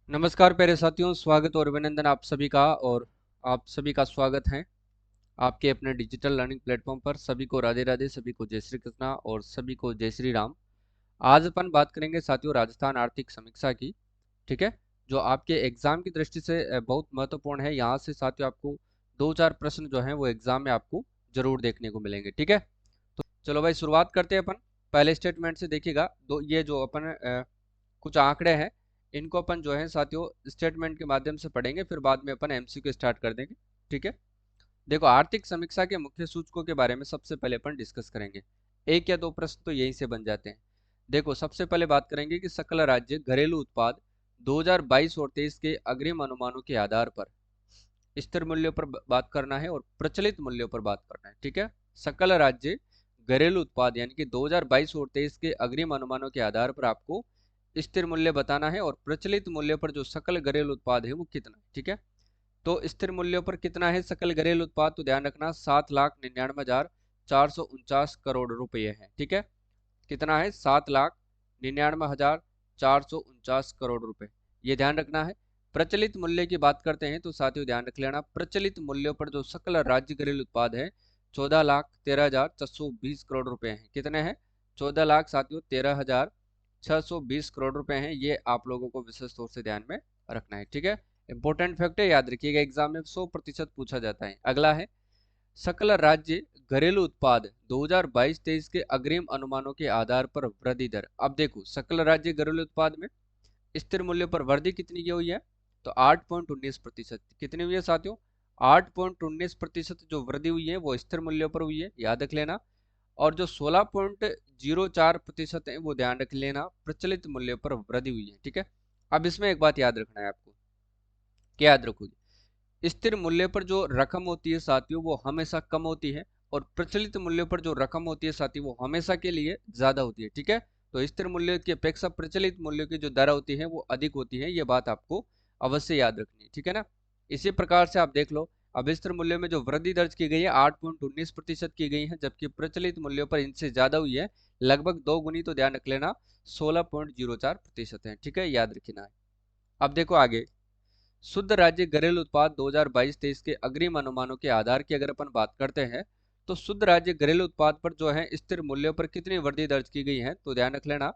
नमस्कार प्यारे साथियों, स्वागत और अभिनंदन आप सभी का। और आप सभी का स्वागत है आपके अपने डिजिटल लर्निंग प्लेटफॉर्म पर। सभी को राधे राधे, सभी को जय श्री कृष्णा और सभी को जय श्री राम। आज अपन बात करेंगे साथियों राजस्थान आर्थिक समीक्षा की। ठीक है, जो आपके एग्जाम की दृष्टि से बहुत महत्वपूर्ण है। यहाँ से साथियों आपको दो चार प्रश्न जो हैं वो एग्जाम में आपको जरूर देखने को मिलेंगे। ठीक है, तो चलो भाई शुरुआत करते हैं अपन। पहले स्टेटमेंट से देखिएगा, दो ये जो अपन कुछ आंकड़े हैं इनको अपन जो है साथियों स्टेटमेंट के माध्यम से पढ़ेंगे, फिर बाद में अपन एमसीक्यू स्टार्ट कर देंगे। ठीक है, देखो आर्थिक समीक्षा के मुख्य सूचकों के बारे में सबसे पहले अपन डिस्कस करेंगे। एक या दो प्रश्न तो यहीं से बन जाते हैं। देखो सबसे पहले बात करेंगे कि सकल राज्य घरेलू उत्पाद 2022 और 23 के अग्रिम अनुमानों के आधार पर स्थिर मूल्यों पर बात करना है और प्रचलित मूल्यों पर बात करना है। ठीक है, सकल राज्य घरेलू उत्पाद यानी कि 2022 और 23 के अग्रिम अनुमानों के आधार पर आपको स्थिर मूल्य बताना है और प्रचलित मूल्य पर जो सकल घरेलू उत्पाद है वो कितना है। ठीक है, तो स्थिर मूल्यों पर कितना है सकल घरेलू उत्पाद, तो ध्यान रखना 7,99,449 करोड़ रुपए है। ठीक है, कितना है 7,99,449 करोड़ रुपए, ये ध्यान रखना है। प्रचलित मूल्य की बात करते हैं तो साथियों ध्यान रख लेना, प्रचलित मूल्यों पर जो सकल राज्य घरेलू उत्पाद है 14,13,420 करोड़ रुपए हैं। कितने हैं? 14 लाख साथियों 13,620 करोड़ रुपए हैं। ये आप लोगों को विशेष तौर से ध्यान में रखना है। ठीक है, इंपॉर्टेंट फैक्ट है, याद रखिएगा, एग्जाम में 100% पूछा जाता है। अगला है सकल राज्य घरेलू उत्पाद 2022-23 के अग्रिम अनुमानों के आधार पर वृद्धि दर। अब देखो सकल राज्य घरेलू उत्पाद में स्थिर मूल्य पर वृद्धि कितनी की हुई है, तो 8.19%। कितनी हुई है साथियों? 8.19% जो वृद्धि हुई है वो स्थिर मूल्यों पर हुई है, याद रख लेना। और जो 16.04% है वो ध्यान रख लेना प्रचलित मूल्य पर वृद्धि हुई है। ठीक है, अब इसमें एक बात याद रखना है आपको, क्या याद रखोगे? स्थिर मूल्य पर जो रकम होती है साथियों वो हमेशा कम होती है और प्रचलित मूल्य पर जो रकम होती है साथियों वो हमेशा के लिए ज्यादा होती है। ठीक है, तो स्थिर मूल्य की अपेक्षा प्रचलित मूल्य की जो दर होती है वो अधिक होती है, ये बात आपको अवश्य याद रखनी है। ठीक है ना, इसी प्रकार से आप देख लो, अब स्थिर मूल्य में जो वृद्धि दर्ज की गई है 8.19% की गई है, जबकि प्रचलित मूल्यों पर इनसे ज्यादा हुई है, लगभग दो गुनी, तो ध्यान रख लेना 16.04% है। ठीक है, याद रखना है। अब देखो आगे, शुद्ध राज्य घरेलू उत्पाद 2022-23 के अग्रिम अनुमानों के आधार की अगर अपन बात करते हैं तो शुद्ध राज्य घरेलू उत्पाद पर जो है स्थिर मूल्यों पर कितनी वृद्धि दर्ज की गई है, तो ध्यान रख लेना।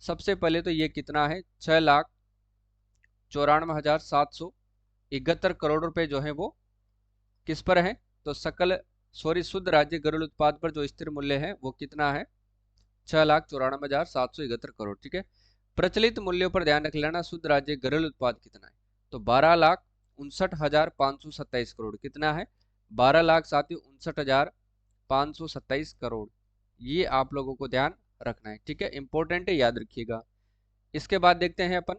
सबसे पहले तो ये कितना है, 6,94,771 करोड़ रुपए जो है वो किस पर है, तो सकल सॉरी शुद्ध राज्य घरेलू उत्पाद पर जो स्थिर मूल्य है वो कितना है, 6,94,771 करोड़। ठीक है, प्रचलित मूल्यों पर ध्यान रख लेना, शुद्ध राज्य घरेलू उत्पाद कितना है, तो 12,59,527 करोड़। कितना है? 12,59,527 करोड़। ये आप लोगों को ध्यान रखना है। ठीक है, इंपॉर्टेंट है, याद रखिएगा। इसके बाद देखते हैं अपन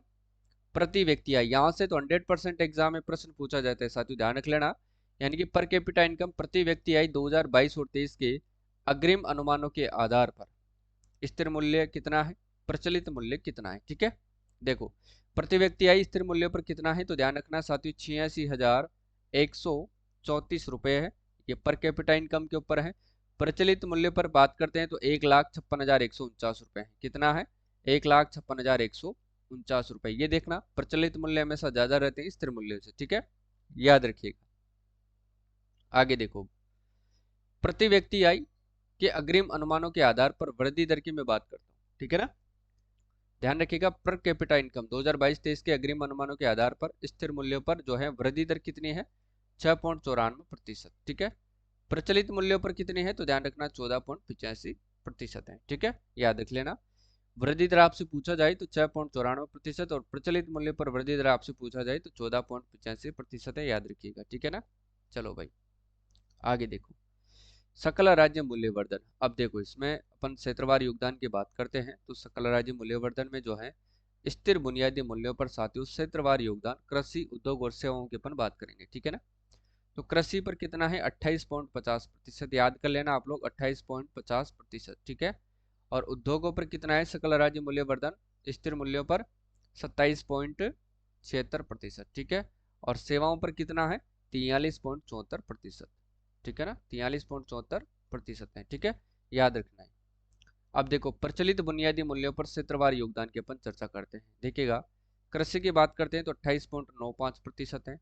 प्रति व्यक्ति आय। यहाँ से तो 100% एग्जाम में प्रश्न पूछा जाता है साथियों, ध्यान रख लेना। यानी कि पर कैपिटा इनकम प्रति व्यक्ति आय 2022 और 23 के अग्रिम अनुमानों के आधार पर स्थिर मूल्य कितना है, प्रचलित मूल्य कितना है। ठीक है, देखो प्रति व्यक्ति आय स्थिर मूल्य पर कितना है, तो ध्यान रखना साथियों 86,134 रुपए है। ये पर कैपिटा इनकम के ऊपर है। प्रचलित मूल्य पर बात करते हैं तो 1,56,149 रुपए है। कितना है? 1,56,149 रुपए। ये देखना प्रचलित मूल्य हमेशा ज्यादा रहते हैं स्थिर मूल्य से। ठीक है, याद रखिएगा। आगे देखो, प्रति व्यक्ति आय के अग्रिम अनुमानों के आधार पर वृद्धि दर की मैं बात करता हूँ। ठीक है ना, ध्यान रखिएगा, पर कैपिटा इनकम 2022-23 के अग्रिम अनुमानों के आधार पर स्थिर मूल्यों पर जो है वृद्धि दर कितनी है, 6.94%। ठीक है, प्रचलित मूल्यों पर कितनी है, तो ध्यान रखना 14.85% है। ठीक है, याद रख लेना। वृद्धि दर आपसे पूछा जाए तो 6.94% और प्रचलित मूल्य पर वृद्धि दर आपसे पूछा जाए तो 14.85% है, याद रखिएगा। ठीक है ना, चलो भाई आगे देखो, सकल राज्य मूल्यवर्धन। अब देखो इसमें अपन क्षेत्रवार योगदान की बात करते हैं तो सकल राज्य मूल्यवर्धन में जो है स्थिर बुनियादी मूल्यों पर साथियों क्षेत्रवार योगदान कृषि उद्योग और सेवाओं की अपन बात करेंगे। ठीक है ना, तो कृषि पर कितना है, 28.50%, याद कर लेना आप लोग 28.50%। ठीक है, और उद्योगों पर कितना है सकल राज्य मूल्यवर्धन स्थिर मूल्यों पर 27.76%। ठीक है, और सेवाओं पर कितना है, 43.74%। ठीक है ना, 43.74% है। ठीक है, याद रखना है। अब देखो प्रचलित बुनियादी मूल्यों पर क्षेत्रवार योगदान की अपन चर्चा करते हैं। देखिएगा, कृषि की बात करते हैं तो 28.95% है,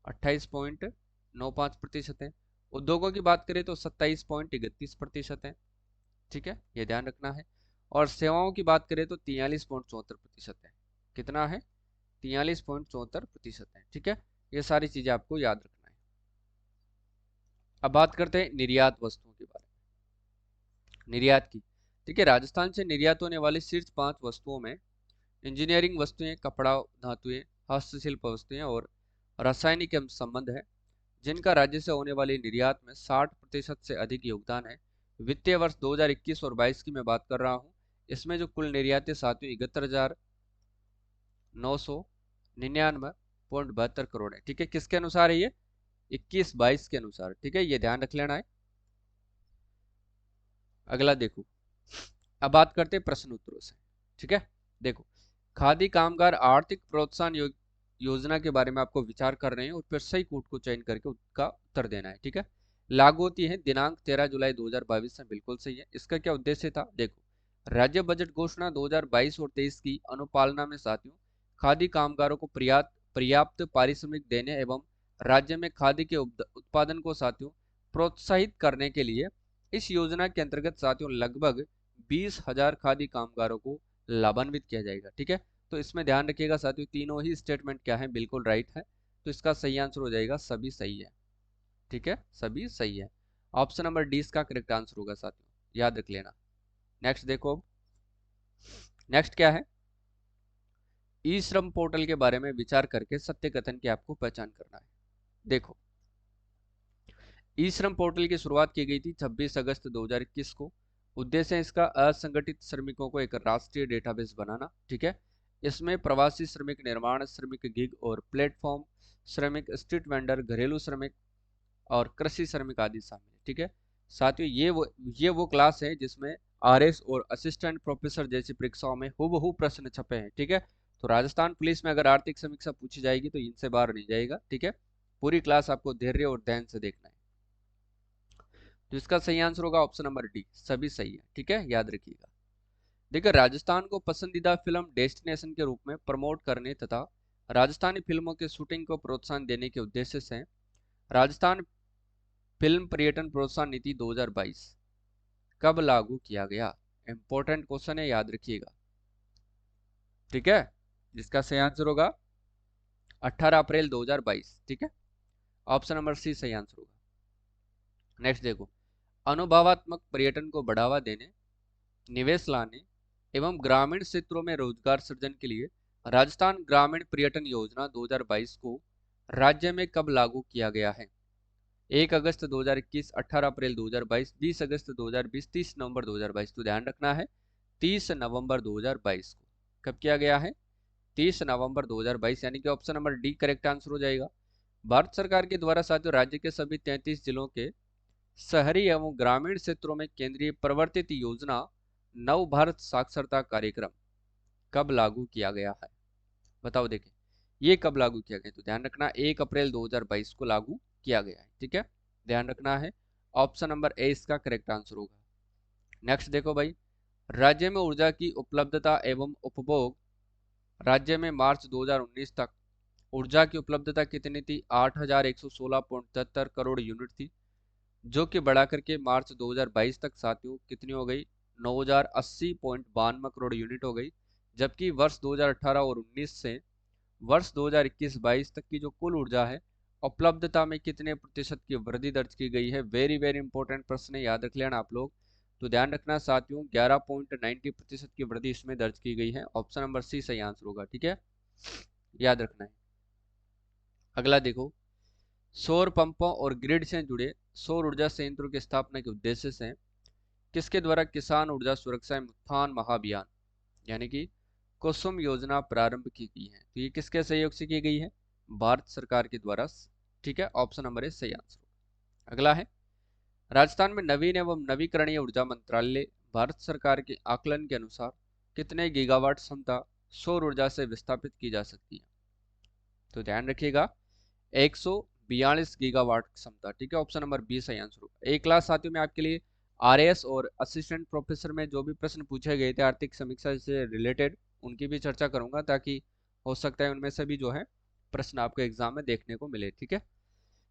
28.95% है। उद्योगों की बात करें तो 27.31% है। ठीक है, ये ध्यान रखना है। और सेवाओं की बात करें तो 43.74% है। कितना है? 43.74% है। ठीक है, ये सारी चीजें आपको याद रखना है। अब बात करते हैं निर्यात वस्तुओं के बारे में, निर्यात की। ठीक है, राजस्थान से निर्यात होने वाली शीर्ष 5 वस्तुओं में इंजीनियरिंग वस्तुएं, कपड़ा, धातुएं, हस्तशिल्प वस्तुएं और रासायनिक एवं संबंध है, जिनका राज्य से होने वाली निर्यात में 60% से अधिक योगदान है। वित्तीय वर्ष 2021 और 22 की मैं बात कर रहा हूँ। इसमें जो कुल निर्यातें साथियों 71,999.72 करोड़ है। ठीक है, किसके अनुसार है ये? 21-22 के अनुसार। ठीक है, ये ध्यान रख लेना है। अगला देखो, अब बात करते हैं प्रश्न उत्तरों से। ठीक है, देखो, खादी कामगार आर्थिक प्रोत्साहन योजना के बारे में आपको विचार कर रहे हैं और फिर सही कूट को चयन करके उसका उत्तर देना है। ठीक है, लागू होती है दिनांक 13 जुलाई 2022 में, बिल्कुल सही है। इसका क्या उद्देश्य था? देखो, राज्य बजट घोषणा 2022 और 23 की अनुपालना में साथियों खादी कामगारों को पर्याप्त पारिश्रमिक देने एवं राज्य में खादी के उत्पादन को साथियों प्रोत्साहित करने के लिए इस योजना के अंतर्गत साथियों लगभग 20,000 खादी कामगारों को लाभान्वित किया जाएगा। ठीक है, तो इसमें ध्यान रखिएगा साथियों, तीनों ही स्टेटमेंट क्या है? बिल्कुल राइट है। तो इसका सही आंसर हो जाएगा सभी सही है। ठीक है, सभी सही है। ऑप्शन नंबर डी इसका करेक्ट आंसर होगा साथियों, याद रख लेना। नेक्स्ट देखो, नेक्स्ट क्या है? ई श्रम पोर्टल के बारे में विचार करके सत्य कथन की आपको पहचान करना है। देखो, ई श्रम पोर्टल की शुरुआत की गई थी 26 अगस्त 2021 को। उद्देश्य है इसका असंगठित श्रमिकों को एक राष्ट्रीय डेटाबेस बनाना। ठीक है, इसमें प्रवासी श्रमिक, निर्माण श्रमिक, गिग और प्लेटफॉर्म श्रमिक, स्ट्रीट वेंडर, घरेलू श्रमिक और कृषि श्रमिक आदि शामिल है। ठीक है, साथियों ये वो क्लास है जिसमें आरएस और असिस्टेंट प्रोफेसर जैसी परीक्षाओं में हूबहू प्रश्न छपे हैं। ठीक है, तो राजस्थान पुलिस में अगर आर्थिक समीक्षा पूछी जाएगी तो इनसे बाहर नहीं जाएगा। ठीक है, पूरी क्लास आपको धैर्य और ध्यान से देखना है। तो इसका सही आंसर होगा ऑप्शन नंबर डी, सभी सही है। ठीक है, याद रखिएगा। देखिए, राजस्थान को पसंदीदा फिल्म डेस्टिनेशन के रूप में प्रमोट करने तथा राजस्थानी फिल्मों के शूटिंग को प्रोत्साहन देने के उद्देश्य से राजस्थान फिल्म पर्यटन प्रोत्साहन नीति 2022 कब लागू किया गया? इंपॉर्टेंट क्वेश्चन है, याद रखिएगा। ठीक है, जिसका सही आंसर होगा 18 अप्रैल 2022। ठीक है, ऑप्शन नंबर सी सही आंसर होगा। नेक्स्ट देखो, अनुभवात्मक पर्यटन को बढ़ावा देने, निवेश लाने एवं ग्रामीण क्षेत्रों में रोजगार सृजन के लिए राजस्थान ग्रामीण पर्यटन योजना 2022 को राज्य में कब लागू किया गया है? 1 अगस्त 2021, 18 अप्रैल 2022, 20 अगस्त 2020, 30 नवंबर 2022। तो ध्यान रखना है 30 नवंबर 2022 को कब किया गया है? 30 नवंबर 2022, यानी कि option number D correct answer हो जाएगा। भारत सरकार के द्वारा साथियों राज्य के सभी 33 जिलों के शहरी एवं ग्रामीण क्षेत्रों में केंद्रीय प्रवर्तित योजना नव भारत साक्षरता कार्यक्रम कब लागू किया गया है? बताओ देखें, ये कब लागू किया गया? तो ध्यान रखना 1 अप्रैल 2022 को लागू किया गया है। ठीक है, ध्यान रखना है, ऑप्शन नंबर ए इसका करेक्ट आंसर होगा। नेक्स्ट देखो भाई, राज्य में ऊर्जा की उपलब्धता एवं उपभोग, राज्य में मार्च 2019 तक ऊर्जा की उपलब्धता कितनी थी? 8,116.73 करोड़ यूनिट थी, जो कि बढ़ा करके मार्च 2022 तक साथियों कितनी हो गई? 9,080.92 करोड़ यूनिट हो गई। जबकि वर्ष 2018 और 19 से वर्ष 2021-22 तक की जो कुल ऊर्जा है उपलब्धता में कितने प्रतिशत की वृद्धि दर्ज की गई है? वेरी वेरी इंपॉर्टेंट प्रश्न है, याद रख लेना आप लोग। तो ध्यान रखना साथियों 11.90% की वृद्धि इसमें दर्ज की गई है। ऑप्शन नंबर सी सही आंसर होगा। ठीक है, याद रखना है। अगला देखो, सौर पंपों और ग्रिड से जुड़े सौर ऊर्जा संयंत्रों की स्थापना के उद्देश्य से किसके द्वारा किसान ऊर्जा सुरक्षा एवं उत्थान महाअभियान यानी कि कुसुम योजना प्रारंभ की गई है? तो ये किसके सहयोग से की गई है? भारत सरकार के द्वारा। ठीक है, ऑप्शन नंबर ए सही आंसर। अगला है, राजस्थान में नवीन एवं नवीकरणीय ऊर्जा मंत्रालय भारत सरकार के आकलन के अनुसार कितने गीगावाट क्षमता सौर ऊर्जा से विस्थापित की जा सकती है? तो ध्यान रखिएगा 142 गीगावाट क्षमता। ठीक है, ऑप्शन नंबर बी सही आंसर होगा। एक क्लास साथियों में आपके लिए आरएएस और असिस्टेंट प्रोफेसर में जो भी प्रश्न पूछे गए थे आर्थिक समीक्षा से रिलेटेड, उनकी भी चर्चा करूंगा ताकि हो सकता है उनमें से भी जो है प्रश्न आपको एग्जाम में देखने को मिले। ठीक है,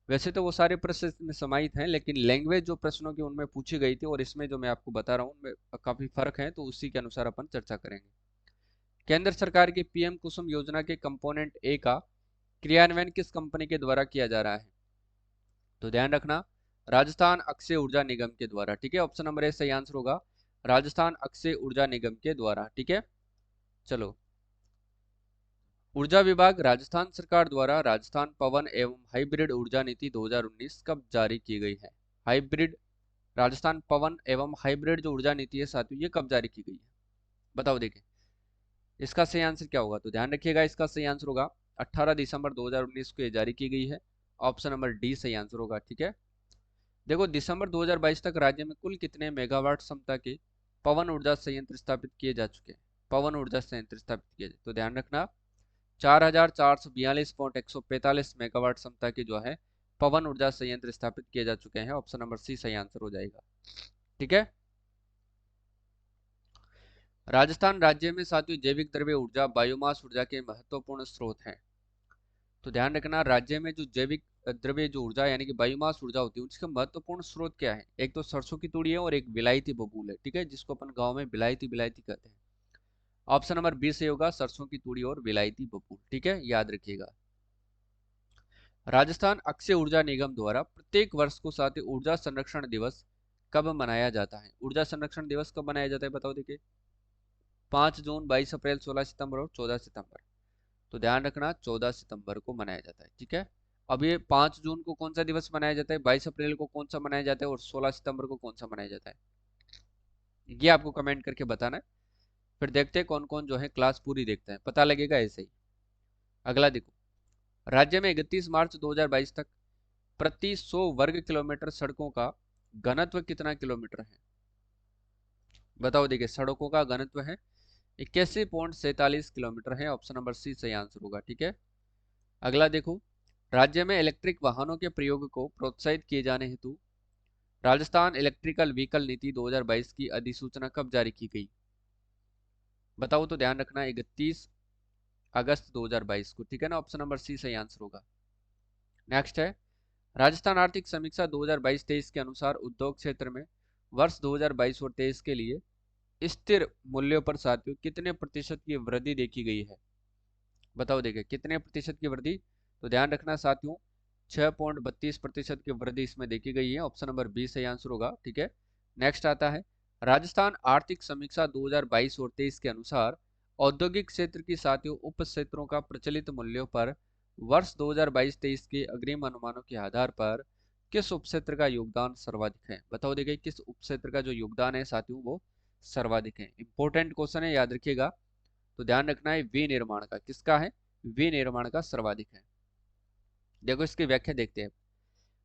वैसे तो वो सारे प्रश्न इसमें समाहित हैं, लेकिन लैंग्वेज जो प्रश्नों की उनमें पूछी गई थी और इसमें जो मैं आपको बता रहा हूँ उनमें काफी फर्क है, तो उसी के अनुसार अपन चर्चा करेंगे। केंद्र सरकार की पीएम कुसुम योजना के कंपोनेंट ए का क्रियान्वयन किस कंपनी के द्वारा किया जा रहा है? तो ध्यान रखना, राजस्थान अक्षय ऊर्जा निगम के द्वारा। ठीक है, ऑप्शन नंबर ए सही आंसर होगा, राजस्थान अक्षय ऊर्जा निगम के द्वारा। ठीक है, चलो, ऊर्जा विभाग राजस्थान सरकार द्वारा राजस्थान पवन एवं हाइब्रिड ऊर्जा नीति 2019 कब जारी की गई है? हाइब्रिड, राजस्थान पवन एवं हाइब्रिड जो ऊर्जा नीति है साथियों, ये कब जारी की गई है? बताओ देखें, इसका सही आंसर क्या होगा? तो ध्यान रखिएगा, इसका सही आंसर होगा 18 दिसंबर 2019 को ये जारी की गई है। ऑप्शन नंबर डी सही आंसर होगा। ठीक है, देखो, दिसंबर 2022 तक राज्य में कुल कितने मेगावाट क्षमता के पवन ऊर्जा संयंत्र स्थापित किए जा चुके हैं? पवन ऊर्जा संयंत्र स्थापित किए, तो ध्यान रखना 4442.145 मेगावाट क्षमता के जो है पवन ऊर्जा संयंत्र स्थापित किए जा चुके हैं। ऑप्शन नंबर सी सही आंसर हो जाएगा। ठीक है, राजस्थान राज्य में साथियों जैविक द्रव्य ऊर्जा बायोमास ऊर्जा के महत्वपूर्ण स्रोत हैं। तो ध्यान रखना, राज्य में जो जैविक द्रव्य जो ऊर्जा यानी कि बायोमास ऊर्जा होती है उसका महत्वपूर्ण स्रोत क्या है? एक तो सरसों की तूड़ी है और एक विलायती बबूल है। ठीक है, जिसको अपन गांव में विलायती विलायती कहते हैं। ऑप्शन नंबर बी सही होगा, सरसों की तूड़ी और विलायती बबूल। ठीक है, याद रखिएगा। राजस्थान अक्षय ऊर्जा निगम द्वारा प्रत्येक वर्ष को साथियों ऊर्जा संरक्षण दिवस कब मनाया जाता है? ऊर्जा संरक्षण दिवस कब मनाया जाता है? बताओ देखिए, 5 जून, 22 अप्रैल, 16 सितंबर और 14 सितंबर। तो ध्यान रखना 14 सितंबर को मनाया जाता है। ठीक है, अब ये 5 जून को कौन सा दिवस मनाया जाता है, 22 अप्रैल को कौन सा मनाया जाता है और 16 सितंबर को कौन सा मनाया जाता है, ये आपको कमेंट करके बताना है। फिर देखते हैं कौन कौन जो है क्लास पूरी देखता है, पता लगेगा ऐसे ही। अगला देखो, राज्य में 31 मार्च 2022 तक प्रति 100 वर्ग किलोमीटर सड़कों का घनत्व कितना किलोमीटर है? बताओ देखिए, सड़कों का घनत्व है 81.47 किलोमीटर है। ऑप्शन नंबर सी सही आंसर होगा। ठीक है, अगला देखो, राज्य में इलेक्ट्रिक वाहनों के प्रयोग को प्रोत्साहित किए जाने हेतु राजस्थान इलेक्ट्रिकल व्हीकल नीति 2022 की अधिसूचना कब जारी की गई? बताओ, तो ध्यान रखना 31 अगस्त 2022 को। ठीक है ना, ऑप्शन नंबर सी सही आंसर होगा। नेक्स्ट है, राजस्थान आर्थिक समीक्षा 2022-23 के अनुसार उद्योग क्षेत्र में वर्ष 2022 और 23 के लिए स्थिर मूल्यों पर साथियों कितने प्रतिशत की वृद्धि देखी गई है? बताओ देखिए, कितने प्रतिशत की वृद्धि? तो ध्यान रखना साथियों 6.32% की वृद्धि इसमें देखी गई है। ऑप्शन नंबर बी सही आंसर होगा। ठीक है, नेक्स्ट आता है, राजस्थान आर्थिक समीक्षा 2022 और 23 के अनुसार औद्योगिक क्षेत्र की साथियों उप क्षेत्रों का प्रचलित मूल्यों पर वर्ष 2022-23 के अग्रिम अनुमानों के आधार पर किस उप क्षेत्र का योगदान सर्वाधिक है? बताओ देखिए, किस उप क्षेत्र का जो योगदान है साथियों वो सर्वाधिक है। इंपॉर्टेंट क्वेश्चन है, याद रखिएगा। तो ध्यान रखना है विनिर्माण का, किसका है? विनिर्माण का सर्वाधिक है। देखो, इसकी व्याख्या देखते हैं।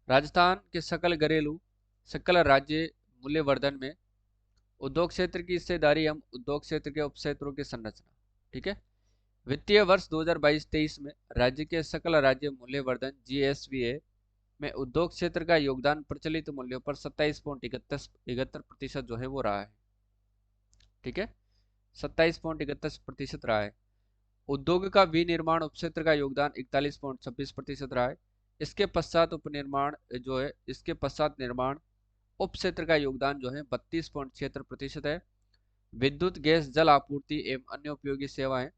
राजस्थान के सकल राज्य मूल्यवर्धन में उद्योग क्षेत्र की हिस्सेदारी एवं उद्योग क्षेत्र के उपक्षेत्रों की संरचना। ठीक है, वित्तीय वर्ष 2022-23 में राज्य के सकल राज्य मूल्यवर्धन GSVA में उद्योग क्षेत्र का योगदान प्रचलित मूल्यों पर 27.71% जो है वो रहा है। ठीक है, 27.31% रहा है। उद्योग का विनिर्माण उपक्षेत्र का योगदान 41.26% रहा है। इसके पश्चात उपनिर्माण जो है, इसके पश्चात निर्माण उप क्षेत्र का योगदान जो है 32.76% है। विद्युत गैस जल आपूर्ति एवं अन्य उपयोगी सेवाएं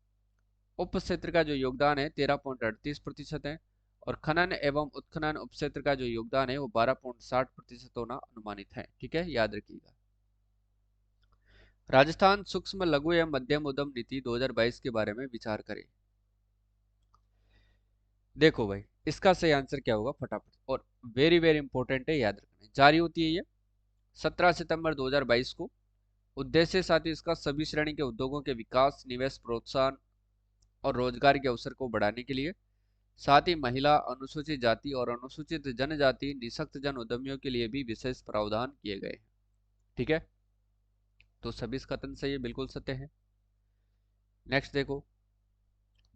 उप क्षेत्र का जो योगदान है 13.38% है। और खनन एवं उत्खनन उप क्षेत्र का जो योगदान है वो 12.60% होना अनुमानित है। ठीक है, याद रखिएगा। राजस्थान सूक्ष्म लघु एवं मध्यम उद्यम नीति 2022 के बारे में विचार करें। देखो भाई, इसका सही आंसर क्या होगा फटाफट, और वेरी वेरी इंपॉर्टेंट है, याद रखना। जारी होती है ये 17 सितंबर 2022 को। उद्देश्य साथ ही इसका सभी श्रेणी के उद्योगों के विकास, निवेश, प्रोत्साहन और रोजगार के अवसर को बढ़ाने के लिए, साथ ही महिला, अनुसूचित जाति और अनुसूचित जनजाति निःशक्त जन उद्यमियों के लिए भी विशेष प्रावधान किए गए हैं। ठीक है, तो सभी कथन सही है, बिल्कुल सत्य है। नेक्स्ट देखो,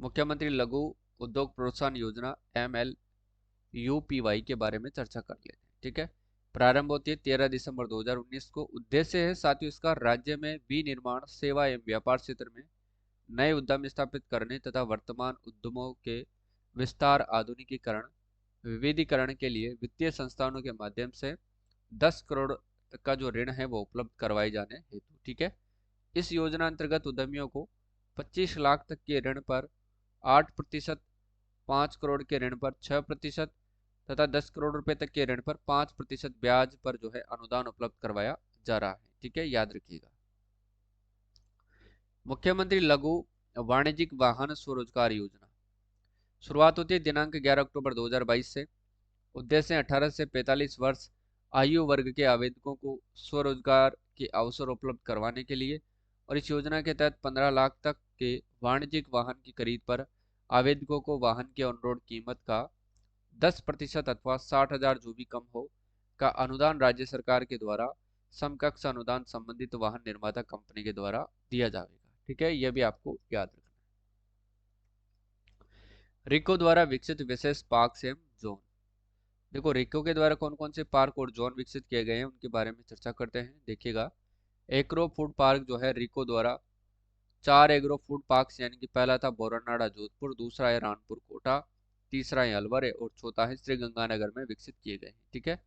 मुख्यमंत्री लघु उद्योग प्रोत्साहन योजना MLUPY के बारे में चर्चा कर लेते हैं। ठीक है, प्रारंभ होती है 13 दिसंबर 2019 को। उद्देश्य है साथियों इसका राज्य में विनिर्माण, सेवा एवं व्यापार क्षेत्र में नए उद्यम स्थापित करने तथा वर्तमान उद्यमों के विस्तार, आधुनिकीकरण, विविधीकरण के लिए वित्तीय संस्थानों के माध्यम से 10 करोड़ तक का जो ऋण है वो उपलब्ध करवाए जाने हेतु। ठीक है, इस योजना अंतर्गत उद्यमियों को 25 लाख तक के ऋण पर 8%, 5 करोड़ के ऋण पर 6% तथा 10 करोड़ रुपए तक के ऋण पर 5% ब्याज पर जो है अनुदान उपलब्ध करवाया जा रहा है। ठीक है, याद रखिएगा। मुख्यमंत्री लघु वाणिज्यिक वाहन स्वरोजगार योजना शुरुआत होती है दिनांक 11 अक्टूबर 2022 से। उद्देश्य 18 से 45 वर्ष आयु वर्ग के आवेदकों को स्वरोजगार के अवसर उपलब्ध करवाने के लिए, और इस योजना के तहत 15 लाख तक के वाणिज्यिक वाहन की खरीद पर आवेदकों को वाहन की ऑन रोड कीमत का 10% अथवा 60,000 जो भी कम हो का अनुदान राज्य सरकार के द्वारा समकक्ष अनुदान संबंधित वाहन निर्माता कंपनी के द्वारा दिया जाएगा। ठीक है, यह भी आपको याद रखना है। रिको द्वारा विकसित विशेष पार्क एवं जोन। देखो, रिको के द्वारा कौन कौन से पार्क और जोन विकसित किए गए हैं उनके बारे में चर्चा करते हैं। देखिएगा, एग्रो फूड पार्क जो है रिको द्वारा 4 एग्रो फूड पार्क, यानी कि पहला था बोरनाड़ा जोधपुर, दूसरा है रानपुर कोटा, तीसरा है अलवर है और चौथा है श्री गंगानगर में विकसित किए गए हैं। ठीक है,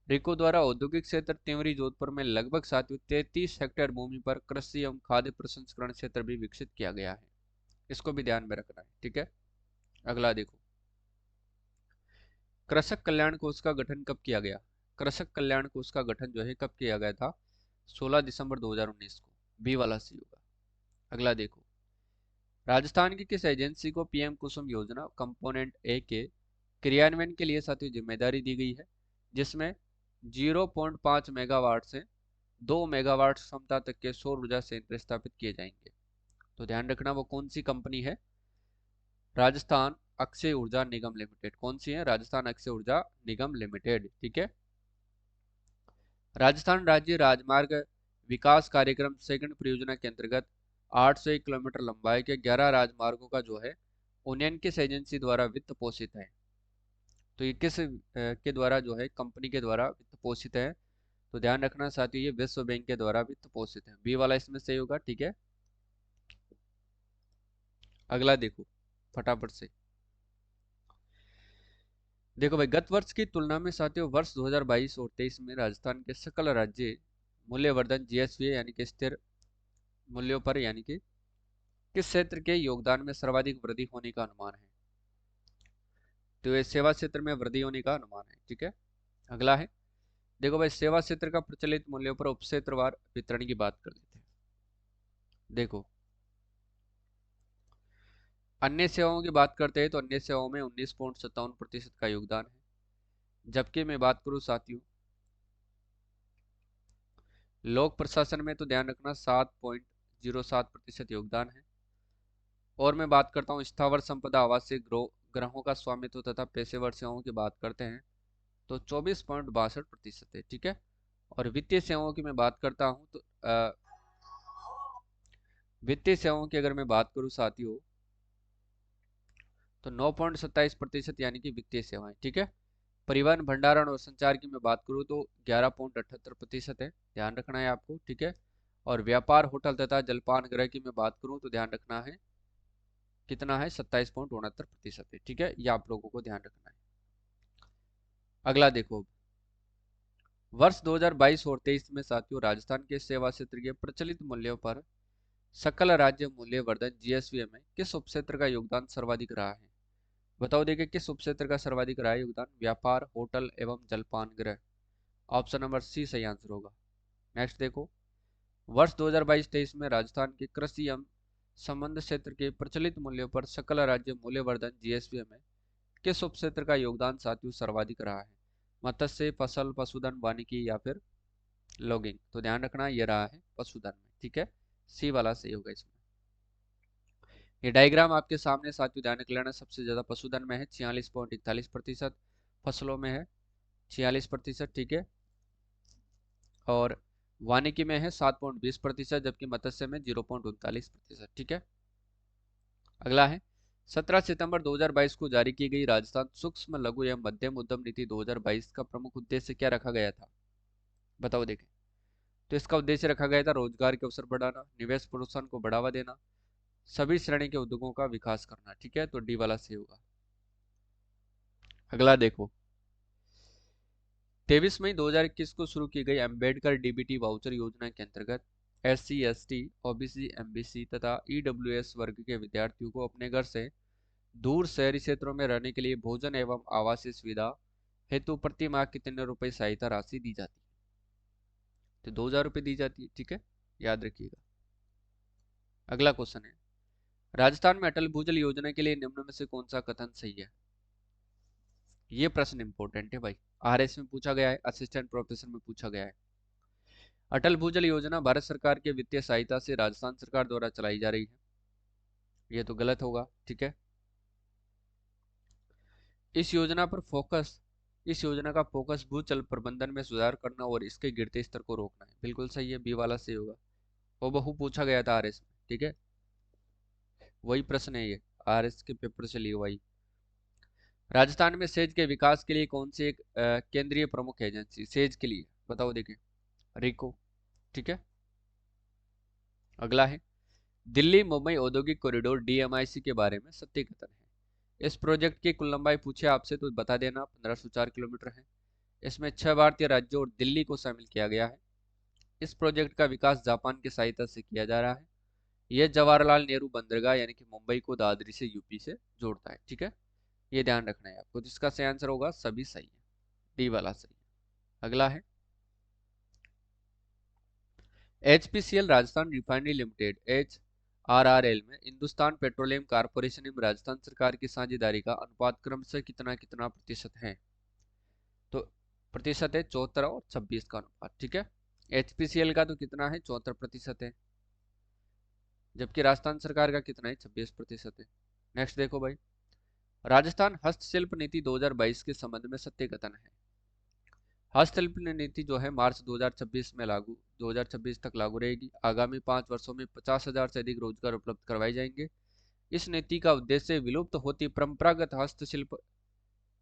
रिको द्वारा औद्योगिक क्षेत्र तिंवरी जोधपुर में लगभग 33 हेक्टेयर भूमि पर कृषि एवं खाद्य प्रसंस्करण क्षेत्र भी विकसित किया गया है। इसको भी ध्यान में रखना है। ठीक है, अगला देखो, कृषक कल्याण कोष का गठन कब किया गया। कृषक कल्याण कोष का गठन जो है कब किया गया था, 16 दिसंबर 2019 को। बी वाला सी होगा। अगला देखो, राजस्थान की किस एजेंसी को पीएम कुसुम योजना कंपोनेंट ए के क्रियान्वयन के लिए साथियों जिम्मेदारी दी गई है, जिसमें 0.5 मेगावाट से 2 मेगावाट क्षमता तक के सौर ऊर्जा संयंत्र स्थापित किए जाएंगे। तो ध्यान रखना, वो कौन सी कंपनी है, राजस्थान अक्षय ऊर्जा निगम लिमिटेड। कौन सी है, राजस्थान अक्षय ऊर्जा निगम लिमिटेड। ठीक है, राजस्थान राज्य राजमार्ग विकास कार्यक्रम सेकंड परियोजना के अंतर्गत 801 किलोमीटर लंबाई के 11 राजमार्गों का जो है उन्नयन किस एजेंसी द्वारा वित्त पोषित है। तो ये किस के द्वारा जो है, कंपनी के द्वारा वित्त पोषित है। तो ध्यान रखना साथियों, ये विश्व बैंक के द्वारा वित्त पोषित है। बी वाला इसमें सही होगा। ठीक है, अगला देखो फटाफट से। देखो भाई, गत वर्ष की तुलना में साथियों वर्ष 2022 और 23 में राजस्थान के सकल राज्य मूल्यवर्धन जीएसवी यानी कि स्थिर मूल्यों पर यानी कि किस क्षेत्र के योगदान में सर्वाधिक वृद्धि होने का अनुमान है। तो ये सेवा क्षेत्र में वृद्धि होने का अनुमान है। ठीक है, अगला है, देखो भाई, सेवा क्षेत्र का प्रचलित मूल्यों पर उपक्षेत्रवार वितरण की बात कर लेते हैं। देखो, अन्य सेवाओं की बात करते हैं तो अन्य सेवाओं में 19.57% का योगदान है। जबकि मैं बात करूं साथियों लोक प्रशासन में, तो ध्यान रखना 7.07% योगदान है। और मैं बात करता हूं स्थावर संपदा आवासीय ग्रहों का स्वामित्व तथा पेशेवर सेवाओं की बात करते हैं तो 24.62% है। ठीक है, और वित्तीय सेवाओं की मैं बात करता हूं तो वित्तीय सेवाओं की अगर मैं बात करूं साथियों तो 9.27% यानी कि वित्तीय सेवाएं। ठीक है, परिवहन भंडारण और संचार की मैं बात करूं तो 11.78% है, ध्यान रखना है आपको। ठीक है, और व्यापार होटल तथा जलपान गृह की मैं बात करूं तो ध्यान रखना है कितना है, 27.69% है। ठीक है, ये आप लोगों को ध्यान रखना है। अगला देखो, वर्ष 2022 और 23 में साथियों राजस्थान के सेवा क्षेत्र के प्रचलित मूल्यों पर सकल राज्य मूल्यवर्धन जीएसवी में किस उपक्षेत्र का योगदान सर्वाधिक रहा है। बताओ, देखिए किस उपक्षेत्र का सर्वाधिक रहा है योगदान, व्यापार होटल एवं जलपान गृह। ऑप्शन नंबर सी सही आंसर होगा। नेक्स्ट देखो, वर्ष 2022-23 में राजस्थान के कृषि एवं संबंध क्षेत्र के प्रचलित मूल्यों पर सकल राज्य मूल्यवर्धन जीएसवी में किस उपक्षेत्र का योगदान साथियों सर्वाधिक रहा है, मत्स्य, फसल, पशुधन, वानिकी या फिर लॉगिंग। तो ध्यान रखना ये रहा है पशुधन में। ठीक है, सी वाला सही होगा इसमें। ये डायग्राम आपके सामने साथियों ध्यान रख लेना, सबसे ज्यादा पशुधन में है 46.41%, फसलों में है 46%। ठीक है, और वानिकी में है 7.20%, जबकि मत्स्य में 0.39%। ठीक है, अगला है, 17 सितंबर 2022 को जारी की गई राजस्थान सूक्ष्म लघु एवं मध्यम उद्यम नीति 2022 का प्रमुख उद्देश्य क्या रखा गया था। बताओ देखें, तो इसका उद्देश्य रखा गया था रोजगार के अवसर बढ़ाना, निवेश प्रोत्साहन को बढ़ावा देना, सभी श्रेणी के उद्योगों का विकास करना। ठीक है, तो डी वाला सही होगा। अगला देखो, 23 मई 2021 को शुरू की गई अंबेडकर डीबीटी वाउचर योजना के अंतर्गत SC ST OBC MBC तथा EWS वर्ग के विद्यार्थियों को अपने घर से दूर शहरी क्षेत्रों में रहने के लिए भोजन एवं आवासीय सुविधा हेतु प्रति माह कितने रुपए सहायता राशि दी जाती है? तो 2000 रुपये दी जाती है। ठीक है, याद रखिएगा। अगला क्वेश्चन है, राजस्थान में अटल भूजल योजना के लिए निम्न में से कौन सा कथन सही है? ये प्रश्न इंपॉर्टेंट है भाई, RS में पूछा गया है, असिस्टेंट प्रोफेसर में पूछा गया है। अटल भूजल योजना भारत सरकार के वित्तीय सहायता से राजस्थान सरकार द्वारा चलाई जा रही है, ये तो गलत होगा। ठीक है, इस योजना पर फोकस इस योजना का फोकस भूजल प्रबंधन में सुधार करना और इसके गिरते स्तर को रोकना है। बिल्कुल सही है, बी वाला सही होगा। वो बहु पूछा गया था RS में। ठीक है, वही प्रश्न है ये, RS के पेपर से लिए वही। राजस्थान में सेज के विकास के लिए कौन सी एक केंद्रीय प्रमुख एजेंसी सेज के लिए, बताओ देखिए, रिको। ठीक है, अगला है, दिल्ली मुंबई औद्योगिक कॉरिडोर DMIC के बारे में सत्य कथन है। इस प्रोजेक्ट की कुल लंबाई पूछे आपसे तो बता देना, 1504 किलोमीटर है। इसमें 6 भारतीय राज्यों और दिल्ली को शामिल किया गया है। इस प्रोजेक्ट का विकास जापान की सहायता से किया जा रहा है। यह जवाहरलाल नेहरू बंदरगाह यानी कि मुंबई को दादरी से यूपी से जोड़ता है। ठीक है, ये ध्यान रखना है आपको। जिसका सही आंसर होगा सभी सही है, डी वाला सही है। अगला है, HPCL Rajasthan refinery limited HRRL में हिंदुस्तान पेट्रोलियम कॉर्पोरेशन एवं राजस्थान सरकार की साझेदारी का अनुपात क्रम से कितना कितना प्रतिशत है? तो प्रतिशत है 74 और 26 का अनुपात। ठीक है, HPCL का तो कितना है, 74% है, जबकि राजस्थान सरकार का कितना है, 26% है। नेक्स्ट देखो भाई, राजस्थान हस्तशिल्प नीति 2022 के संबंध में सत्य कथन है। हस्तशिल्प नीति जो है मार्च 2026 तक लागू रहेगी। आगामी 5 वर्षों में 50,000 से अधिक रोजगार उपलब्ध करवाए जाएंगे। इस नीति का उद्देश्य विलुप्त होती परंपरागत हस्तशिल्प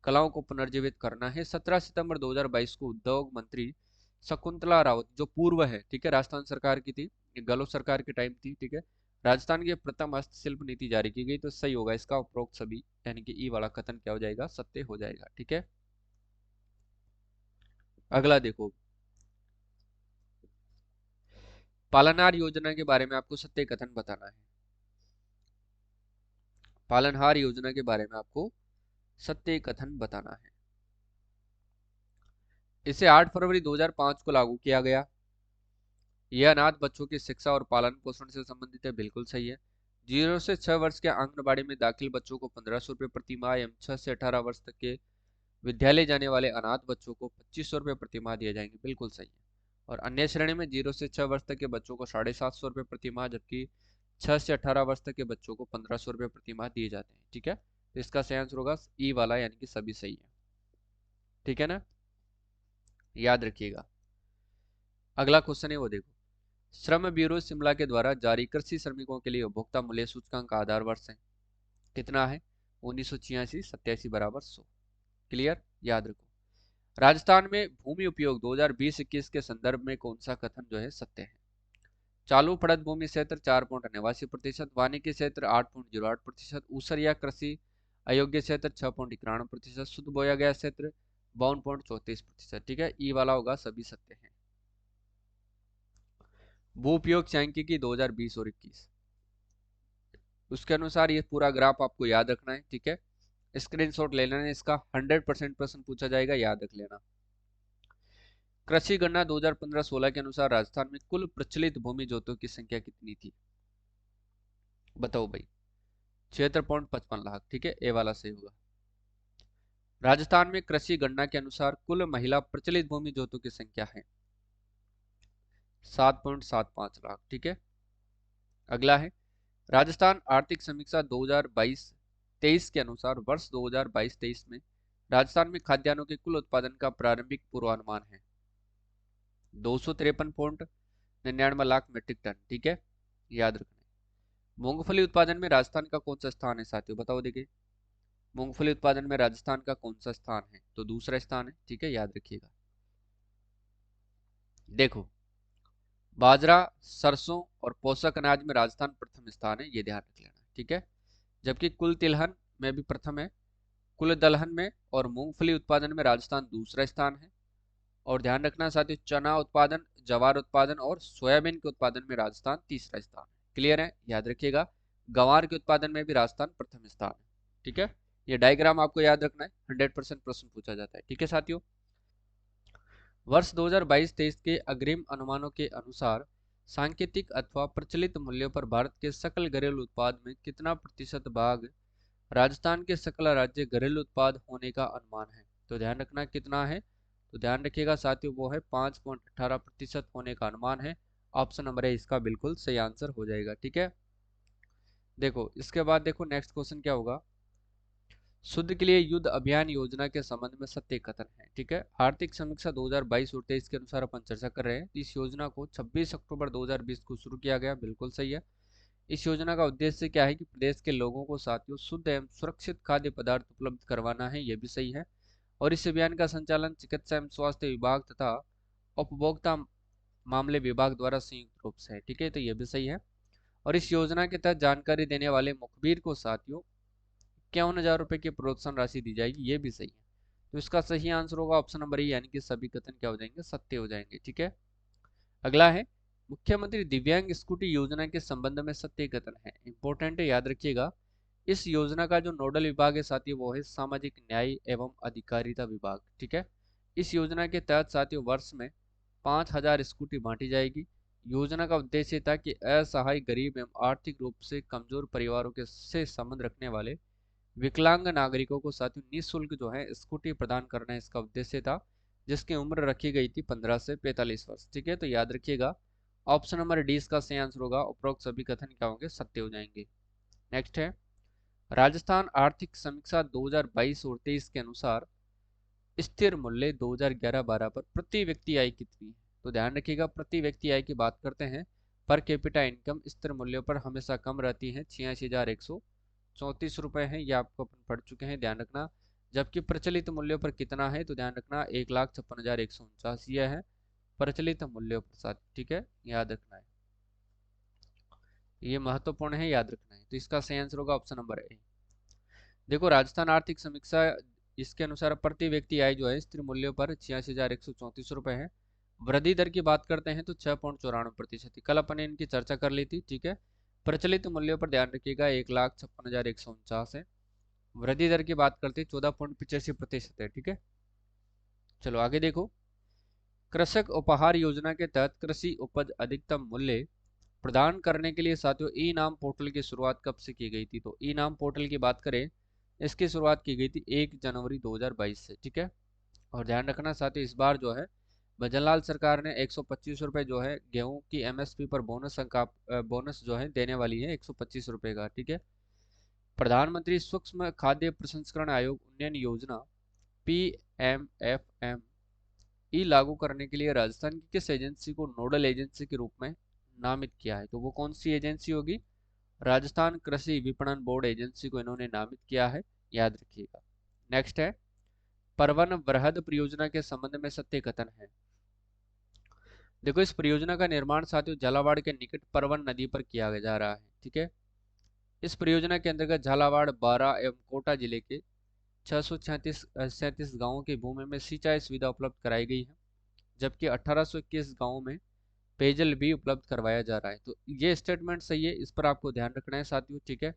कलाओं को पुनर्जीवित करना है। 17 सितंबर 2022 को उद्योग मंत्री शकुंतला रावत, जो पूर्व है, ठीक है, राजस्थान सरकार की थी, गहलोत सरकार के टाइम थी, ठीक है, राजस्थान की प्रथम हस्तशिल्प नीति जारी की गई। तो सही होगा इसका उपरोक्त सभी, यानी कि ई वाला कथन क्या हो जाएगा, सत्य हो जाएगा। ठीक है, अगला देखो, पालनहार योजना के बारे में आपको सत्य कथन बताना है। पालनहार योजना के बारे में आपको सत्य कथन बताना है। इसे 8 फरवरी 2005 को लागू किया गया। यह अनाथ बच्चों की शिक्षा और पालन पोषण से संबंधित है, बिल्कुल सही है। 0 से 6 वर्ष के आंगनबाड़ी में दाखिल बच्चों को 1500 रुपये प्रति माह एवं 6 से 18 वर्ष तक के विद्यालय जाने वाले अनाथ बच्चों को 2500 रुपये प्रति माह दिए जाएंगे, बिल्कुल सही है। और अन्य श्रेणी में 0 से 6 वर्ष तक के बच्चों को 750 रुपये प्रति माह, जबकि 6 से 18 वर्ष तक के बच्चों को 1500 रुपये प्रति माह दिए जाते हैं। ठीक है, तो इसका सही आंसर होगा ई वाला, यानी कि सभी सही है। ठीक है ना, याद रखिएगा। अगला क्वेश्चन है वो देखो, श्रम ब्यूरो शिमला के द्वारा जारी कृषि श्रमिकों के लिए उपभोक्ता मूल्य सूचकांक का आधार वर्ष है कितना है? 1986, 87 बराबर 100। क्लियर, याद रखो। राजस्थान में भूमि उपयोग 2020-21 के संदर्भ में कौन सा कथन जो है सत्य है? चालू पड़त भूमि क्षेत्र 4.89%, वानिकी क्षेत्र 8.08%, ऊसर या कृषि अयोग्य क्षेत्र 6.91%, शुद्ध बोया गया क्षेत्र 52.34%। ठीक है, ई वाला होगा सभी सत्य है। भू उपयोग सांख्यिकी 2020 और 21, उसके अनुसार ये पूरा ग्राफ आपको याद रखना है। ठीक है, स्क्रीनशॉट ले लेना, इसका 100% प्रश्न पूछा जाएगा, याद रख लेना। कृषि गणना 2015-16 के अनुसार राजस्थान में कुल प्रचलित भूमि जोतों की संख्या कितनी थी? बताओ भाई, 76.55 लाख। ठीक है, ए वाला सही होगा। राजस्थान में कृषि गणना के अनुसार कुल महिला प्रचलित भूमि जोतों की संख्या है 7.75 लाख। ठीक है, अगला है, राजस्थान आर्थिक समीक्षा 2022-23 के अनुसार वर्ष 2022-23 में राजस्थान में खाद्यान्नों के कुल उत्पादन का प्रारंभिक पूर्वानुमान है 253.99 लाख मीट्रिक टन। ठीक है, याद रखना है। मूंगफली उत्पादन में राजस्थान का कौन सा स्थान है साथियों, बताओ देखिए, मूंगफली उत्पादन में राजस्थान का कौन सा स्थान है? तो दूसरा स्थान है। ठीक है, याद रखिएगा। देखो, बाजरा, सरसों और पोषक अनाज में राजस्थान प्रथम स्थान है, ये ध्यान रख लेना। ठीक है, जबकि कुल तिलहन में भी प्रथम है, कुल दलहन में और मूंगफली उत्पादन में राजस्थान दूसरा स्थान है। और ध्यान रखना साथियों, चना उत्पादन, जवार उत्पादन और सोयाबीन के उत्पादन में राजस्थान तीसरा स्थान है। क्लियर है, याद रखिएगा। गंवार के उत्पादन में भी राजस्थान प्रथम स्थान है। ठीक है, ये डायग्राम आपको याद रखना है, 100% प्रश्न पूछा जाता है। ठीक है साथियों, वर्ष 2022-23 के अग्रिम अनुमानों के अनुसार सांकेतिक अथवा प्रचलित मूल्यों पर भारत के सकल घरेलू उत्पाद में कितना प्रतिशत भाग राजस्थान के सकल राज्य घरेलू उत्पाद होने का अनुमान है? तो ध्यान रखना कितना है, तो ध्यान रखिएगा साथियों, वो है 5.18% होने का अनुमान है। ऑप्शन नंबर है इसका बिल्कुल सही आंसर हो जाएगा। ठीक है, देखो इसके बाद देखो नेक्स्ट क्वेश्चन क्या होगा। शुद्ध के लिए युद्ध अभियान योजना के संबंध में सत्य कथन है। ठीक है, आर्थिक समीक्षा 2022 और 23 के अनुसार अपन चर्चा कर रहे हैं। इस योजना को 26 अक्टूबर 2020 को शुरू किया गया, बिल्कुल सही है। इस योजना का उद्देश्य क्या है कि प्रदेश के लोगों को साथियों शुद्ध एवं सुरक्षित खाद्य पदार्थ उपलब्ध करवाना है, ये भी सही है। और इस अभियान का संचालन चिकित्सा एवं स्वास्थ्य विभाग तथा उपभोक्ता मामले विभाग द्वारा संयुक्त रूप से है। ठीक है, तो ये भी सही है। और इस योजना के तहत जानकारी देने वाले मुखबिर को साथियों 51,000 रुपए की प्रोत्साहन राशि दी जाएगी, ये भी सही है। तो इसका सही आंसर होगा ऑप्शन नंबर ए, यानी कि सभी कथन क्या हो जाएंगे, सत्य हो जाएंगे। ठीक है, अगला है मुख्यमंत्री दिव्यांग स्कूटी योजना के संबंध में सत्य कथन है। इंपॉर्टेंट है, याद रखिएगा। इस योजना का जो नोडल विभाग है साथियों वो है सामाजिक न्याय एवं अधिकारिता विभाग। ठीक है, इस योजना के तहत साथियों वर्ष में 5,000 स्कूटी बांटी जाएगी। योजना का उद्देश्य था कि असहाय, गरीब एवं आर्थिक रूप से कमजोर परिवारों के से संबंध रखने वाले विकलांग नागरिकों को साथियों निःशुल्क जो है स्कूटी प्रदान करना इसका उद्देश्य था, जिसकी उम्र रखी गई थी 15 से 45 वर्ष। ठीक है, तो याद रखिएगा ऑप्शन नंबर डी इसका सही आंसर होगा। उपरोक्त सभी कथन क्या होंगे, सत्य हो जाएंगे। नेक्स्ट है राजस्थान आर्थिक समीक्षा 2022 और 23 के अनुसार स्थिर मूल्य 2011-12 पर प्रति व्यक्ति आय कितनी है? तो ध्यान रखिएगा प्रति व्यक्ति आय की बात करते हैं। पर कैपिटा इनकम स्थिर मूल्यों पर हमेशा कम रहती है, 86,134 रुपए है, ये आपको अपन पढ़ चुके हैं, ध्यान रखना। जबकि प्रचलित मूल्यों पर कितना है, तो ध्यान रखना 1,56,149 यह है प्रचलित मूल्यों पर साथ। ठीक है, याद रखना है, ये महत्वपूर्ण है, याद रखना है। तो इसका सही आंसर होगा ऑप्शन नंबर ए। देखो राजस्थान आर्थिक समीक्षा इसके अनुसार प्रति व्यक्ति आय जो है स्थिर मूल्यों पर 86,134 रुपए है। वृद्धि दर की बात करते हैं तो 6.94%। कल अपन ने इनकी चर्चा कर ली थी। ठीक है, प्रचलित मूल्यों पर ध्यान रखिएगा 1,56,149 है। वृद्धि दर की बात करते हैं 14.85% है। ठीक है, चलो आगे देखो। कृषक उपहार योजना के तहत कृषि उपज अधिकतम मूल्य प्रदान करने के लिए साथियों ई नाम पोर्टल की शुरुआत कब से की गई थी? तो ई नाम पोर्टल की बात करें, इसकी शुरुआत की गई थी 1 जनवरी 2022 से। ठीक है, और ध्यान रखना साथियों इस बार जो है भजनलाल सरकार ने 125 रुपए जो है गेहूं की एमएसपी पर बोनस जो है देने वाली है 125 रुपए का। ठीक है, प्रधानमंत्री सूक्ष्म खाद्य प्रसंस्करण आयोग उन्नयन योजना PMFM ई लागू करने के लिए राजस्थान की किस एजेंसी को नोडल एजेंसी के रूप में नामित किया है? तो वो कौन सी एजेंसी होगी? राजस्थान कृषि विपणन बोर्ड एजेंसी को इन्होंने नामित किया है, याद रखिएगा। नेक्स्ट है परवन वृहद परियोजना के संबंध में सत्य कथन है। देखो इस परियोजना का निर्माण साथियों झालावाड़ के निकट परवन नदी पर किया जा रहा है। ठीक है, इस परियोजना के अंतर्गत झालावाड़, बारां एवं कोटा जिले के 637 गांवों की भूमि में सिंचाई सुविधा उपलब्ध कराई गई है, जबकि 1821 गांवों में पेयजल भी उपलब्ध करवाया जा रहा है। तो ये स्टेटमेंट सही है, इस पर आपको ध्यान रखना है साथियों। ठीक है,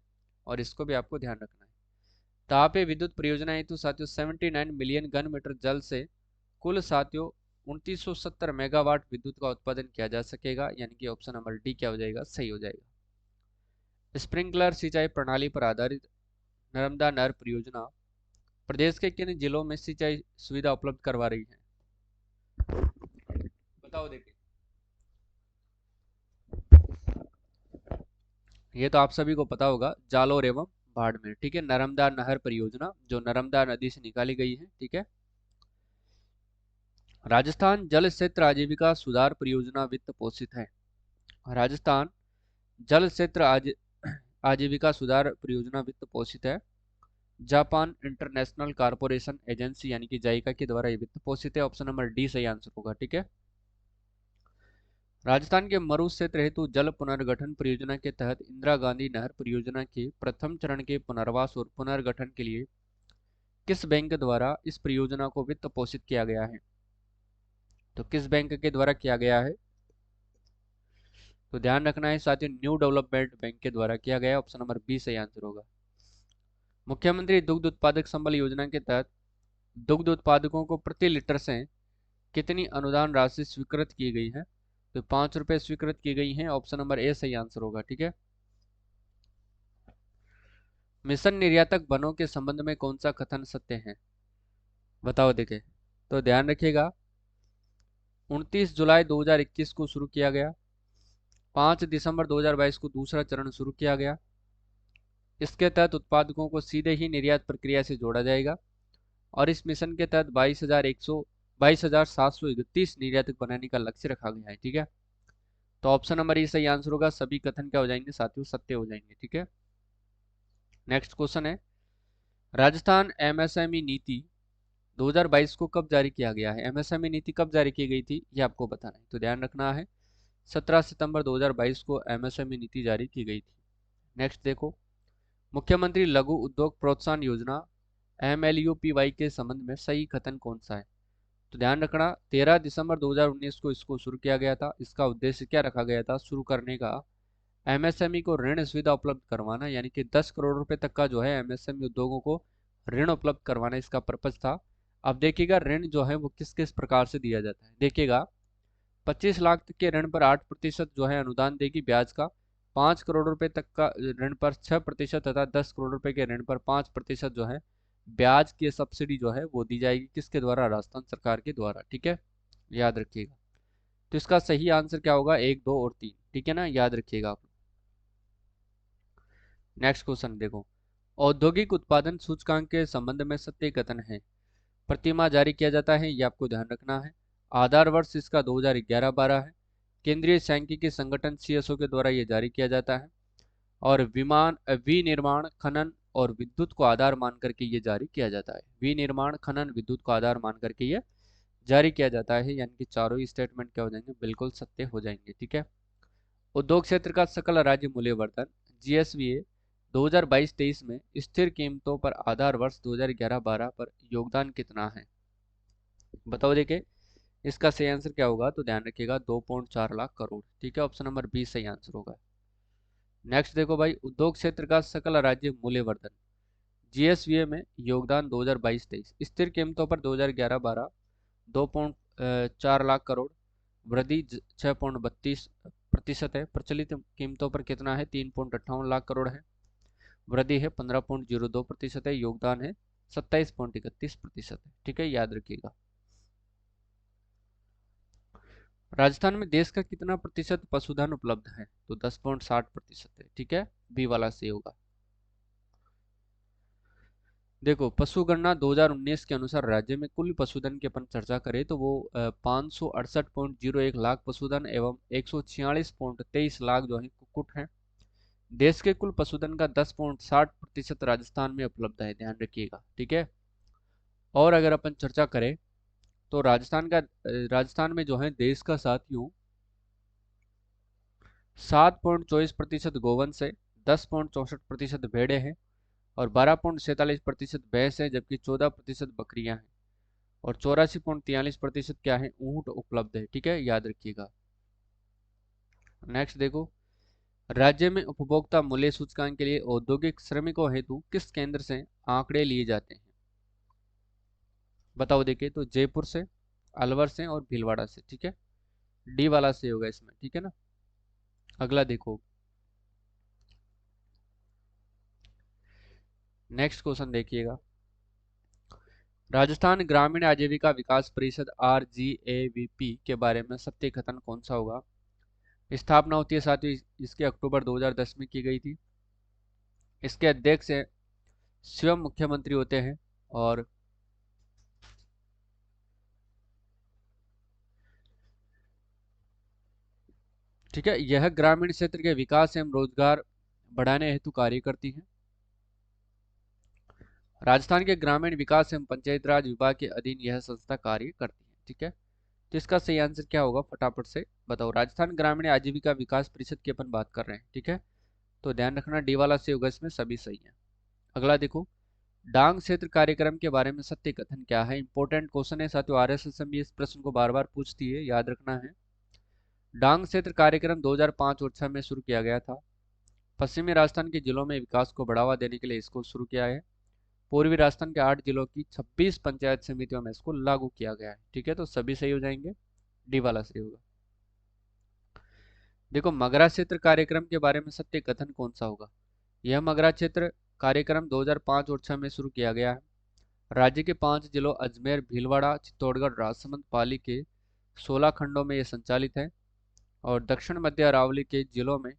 और इसको भी आपको ध्यान रखना है। तापीय विद्युत परियोजना हेतु साथियों 79 मिलियन घन मीटर जल से कुल साथियों 2970 मेगावाट विद्युत का उत्पादन किया जा सकेगा, यानी कि ऑप्शन नंबर डी क्या हो जाएगा, सही हो जाएगा। स्प्रिंकलर सिंचाई प्रणाली पर आधारित नर्मदा नहर परियोजना प्रदेश के किन जिलों में सिंचाई सुविधा उपलब्ध करवा रही है? बताओ देखिए। ये तो आप सभी को पता होगा, जालोर एवं बाड़मेर। ठीक है, नर्मदा नहर परियोजना जो नर्मदा नदी से निकाली गई है। ठीक है, राजस्थान जल क्षेत्र आजीविका सुधार परियोजना वित्त पोषित है। राजस्थान जल क्षेत्र आजीविका सुधार परियोजना वित्त पोषित है। जापान इंटरनेशनल कारपोरेशन एजेंसी यानी कि जाइका के द्वारा ये वित्त पोषित है। ऑप्शन नंबर डी सही आंसर होगा। ठीक है, राजस्थान के मरु क्षेत्र हेतु जल पुनर्गठन परियोजना के तहत इंदिरा गांधी नहर परियोजना के प्रथम चरण के पुनर्वास और पुनर्गठन के लिए किस बैंक द्वारा इस परियोजना को वित्त पोषित किया गया है? तो किस बैंक के द्वारा किया गया है? तो ध्यान रखना है साथियों, न्यू डेवलपमेंट बैंक के द्वारा किया गया। ऑप्शन नंबर बी सही आंसर होगा। मुख्यमंत्री दुग्ध उत्पादक संबल योजना के तहत दुग्ध उत्पादकों को प्रति लीटर से कितनी अनुदान राशि स्वीकृत की गई है? तो 5 रुपए स्वीकृत की गई है। ऑप्शन नंबर ए सही आंसर होगा। ठीक है। मिशन निर्यातक बनों के संबंध में कौन सा कथन सत्य है? बताओ देखे। तो ध्यान रखिएगा, 29 जुलाई 2021 को शुरू किया गया, 5 दिसंबर 2022 को दूसरा चरण शुरू किया गया। इसके तहत उत्पादकों को सीधे ही निर्यात प्रक्रिया से जोड़ा जाएगा और इस मिशन के तहत 22,731 निर्यातक बनाने का लक्ष्य रखा गया है। ठीक है। तो ऑप्शन नंबर ए सही आंसर होगा। सभी कथन क्या हो जाएंगे साथियों? सत्य हो जाएंगे। ठीक है। नेक्स्ट क्वेश्चन है, राजस्थान एमएसएमई नीति 2022 को कब जारी किया गया है? एमएसएमई नीति कब जारी की गई थी, ये आपको बताना है। तो ध्यान रखना है, 17 सितंबर 2022 को एमएसएमई नीति जारी की गई थी। नेक्स्ट देखो, मुख्यमंत्री लघु उद्योग प्रोत्साहन योजना MLUPY के संबंध में सही कथन कौन सा है? तो ध्यान रखना, 13 दिसंबर 2019 को इसको शुरू किया गया था। इसका उद्देश्य क्या रखा गया था शुरू करने का? एमएसएमई को ऋण सुविधा उपलब्ध करवाना, यानी कि 10 करोड़ रुपए तक का जो है एमएसएमई उद्योगों को ऋण उपलब्ध करवाना इसका पर्पज था। अब देखिएगा ऋण जो है वो किस किस प्रकार से दिया जाता है। देखिएगा, 25 लाख तक के ऋण पर 8% जो है अनुदान देगी ब्याज का, 5 करोड़ रुपए तक का ऋण पर 6% तथा 10 करोड़ रुपए के ऋण पर 5% जो है ब्याज की सब्सिडी जो है वो दी जाएगी। किसके द्वारा? राजस्थान सरकार के द्वारा। ठीक है, याद रखिएगा। तो इसका सही आंसर क्या होगा? 1, 2 और 3। ठीक है ना, याद रखिएगा आप। नेक्स्ट क्वेश्चन देखो, औद्योगिक उत्पादन सूचकांक के संबंध में सत्य कथन है। प्रतिमाह जारी किया जाता है, ये आपको ध्यान रखना है। आधार वर्ष इसका 2011-12 है। केंद्रीय सांख्यिकी संगठन CSO के द्वारा ये जारी किया जाता है और विनिर्माण खनन और विद्युत को आधार मान करके ये जारी किया जाता है। विनिर्माण खनन विद्युत को आधार मान करके ये जारी किया जाता है, यानी कि चारों ही स्टेटमेंट क्या हो जाएंगे? बिल्कुल सत्य हो जाएंगे। ठीक है। उद्योग क्षेत्र का सकल राज्य मूल्यवर्धन GSVA 2022-23 में स्थिर कीमतों पर आधार वर्ष 2011-12 पर योगदान कितना है? बताओ देखे, इसका सही आंसर क्या होगा? तो ध्यान रखिएगा, 2.4 लाख करोड़। ठीक है, ऑप्शन नंबर बी सही आंसर होगा। नेक्स्ट देखो भाई, उद्योग क्षेत्र का सकल राज्य मूल्यवर्धन GSVA में योगदान 2022-23 स्थिर कीमतों पर 2011-12 2.4 लाख करोड़, वृद्धि 6.32% है। प्रचलित कीमतों पर कितना है? 3.58 लाख करोड़ है, वृद्धि है 15.02% है, योगदान है 27.31% है। ठीक है, याद रखिएगा। राजस्थान में देश का कितना प्रतिशत पशुधन उपलब्ध है? तो 10.60% है। ठीक है, बी वाला सही होगा। देखो, पशु गणना 2019 के अनुसार राज्य में कुल पशुधन की अपन चर्चा करें तो वो 568.01 लाख पशुधन एवं 146.23 लाख जो है कुक्कुट हैं। देश के कुल पशुधन का 10.60% राजस्थान में उपलब्ध है, ध्यान रखिएगा। ठीक है। और अगर अपन चर्चा करें तो राजस्थान में जो है देश का साथियों 7.24% गोवंश है, 10.64% भेड़ें हैं और 12.47% भैंस है, जबकि 14% बकरियां हैं और 84.43% क्या है? ऊंट उपलब्ध है। ठीक है, याद रखिएगा। नेक्स्ट देखो, राज्य में उपभोक्ता मूल्य सूचकांक के लिए औद्योगिक श्रमिकों हेतु किस केंद्र से आंकड़े लिए जाते हैं? बताओ देखिए, तो जयपुर से, अलवर से और भीलवाड़ा से। ठीक है, डी वाला से होगा इसमें। ठीक है ना। अगला देखो, नेक्स्ट क्वेश्चन देखिएगा, राजस्थान ग्रामीण आजीविका विकास परिषद RGAVP के बारे में सत्य कथन कौन सा होगा? स्थापना होती है साथियों इसके अक्टूबर 2010 में की गई थी। इसके अध्यक्ष स्वयं मुख्यमंत्री होते हैं और ठीक है, यह ग्रामीण क्षेत्र के विकास एवं रोजगार बढ़ाने हेतु कार्य करती है। राजस्थान के ग्रामीण विकास एवं पंचायत राज विभाग के अधीन यह संस्था कार्य करती है। ठीक है, तो इसका सही आंसर क्या होगा, फटाफट से बताओ। राजस्थान ग्रामीण आजीविका विकास परिषद की अपन बात कर रहे हैं, ठीक है। तो ध्यान रखना डी वाला सही होगा, इसमें सभी सही है। अगला देखो, डांग क्षेत्र कार्यक्रम के बारे में सत्य कथन क्या है। इंपॉर्टेंट क्वेश्चन है साथियों, आरएसएस में इस प्रश्न को बार बार पूछती है, याद रखना है। डांग क्षेत्र कार्यक्रम 2005 और 6 में शुरू किया गया था। पश्चिमी राजस्थान के जिलों में विकास को बढ़ावा देने के लिए इसको शुरू किया है। पूर्वी राजस्थान के 8 जिलों की 26 पंचायत समितियों में इसको लागू किया गया है, ठीक है। तो सभी सही हो जाएंगे, डी वाला सही होगा। देखो, मगरा क्षेत्र कार्यक्रम के बारे में सत्य कथन कौन सा होगा। यह मगरा क्षेत्र कार्यक्रम 2005 और 6 में शुरू किया गया है। राज्य के 5 जिलों अजमेर, भीलवाड़ा, चित्तौड़गढ़, राजसमंद, पाली के 16 खंडों में यह संचालित है। और दक्षिण मध्य अरावली के जिलों में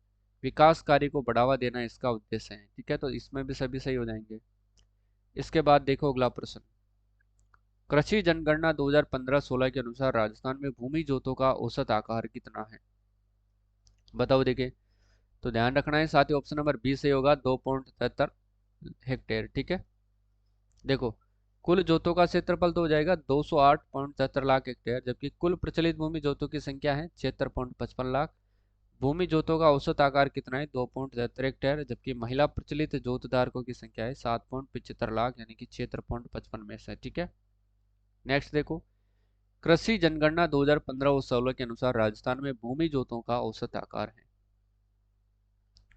विकास कार्य को बढ़ावा देना इसका उद्देश्य है, ठीक है। तो इसमें भी सभी सही हो जाएंगे। इसके बाद देखो अगला प्रश्न, कृषि जनगणना 2015-16 के अनुसार राजस्थान में भूमि जोतों का औसत आकार कितना है, बताओ। देखिए, तो ध्यान रखना है साथियों, ऑप्शन नंबर बी सही होगा, 2.73 हेक्टेयर, ठीक है। देखो, कुल जोतों का क्षेत्रफल तो हो जाएगा 208.73 लाख हेक्टेयर, जबकि कुल प्रचलित भूमि जोतों की संख्या है 76.55 लाख। भूमि जोतों का औसत आकार कितना है, 2.73 हेक्टेयर, जबकि महिला प्रचलित जोत धारकों की संख्या है 7.75 लाख, यानी कि 76.55 में से, ठीक है। नेक्स्ट देखो, कृषि जनगणना 2015 और 16 के अनुसार राजस्थान में भूमि जोतों का औसत आकार है।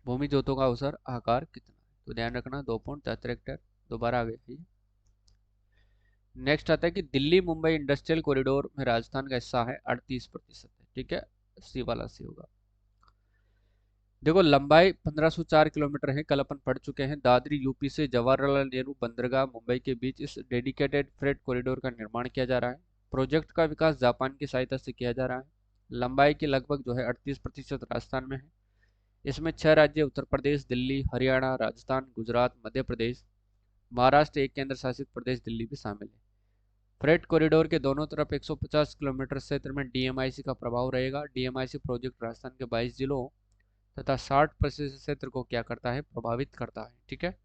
भूमि जोतों का औसत आकार कितना है, तो ध्यान रखना 2.73 हेक्टेयर। दोबारा आ गया। नेक्स्ट आता है कि दिल्ली मुंबई इंडस्ट्रियल कॉरिडोर में राजस्थान का हिस्सा है 38% है, ठीक है। सी वाला सी होगा। देखो, लंबाई 1504 किलोमीटर है, कल अपन पढ़ चुके हैं। दादरी यूपी से जवाहरलाल नेहरू बंदरगाह मुंबई के बीच इस डेडिकेटेड फ्रेट कॉरिडोर का निर्माण किया जा रहा है। प्रोजेक्ट का विकास जापान की सहायता से किया जा रहा है। लंबाई की लगभग जो है 38% राजस्थान में है। इसमें 6 राज्य उत्तर प्रदेश, दिल्ली, हरियाणा, राजस्थान, गुजरात, मध्य प्रदेश, महाराष्ट्र, एक केंद्र शासित प्रदेश दिल्ली भी शामिल है। फ्रेट कॉरिडोर के दोनों तरफ 150 किलोमीटर क्षेत्र में डीएमआईसी का प्रभाव रहेगा। डीएमआईसी प्रोजेक्ट राजस्थान के 22 जिलों तथा 60% क्षेत्र को क्या करता है, प्रभावित करता है, ठीक है।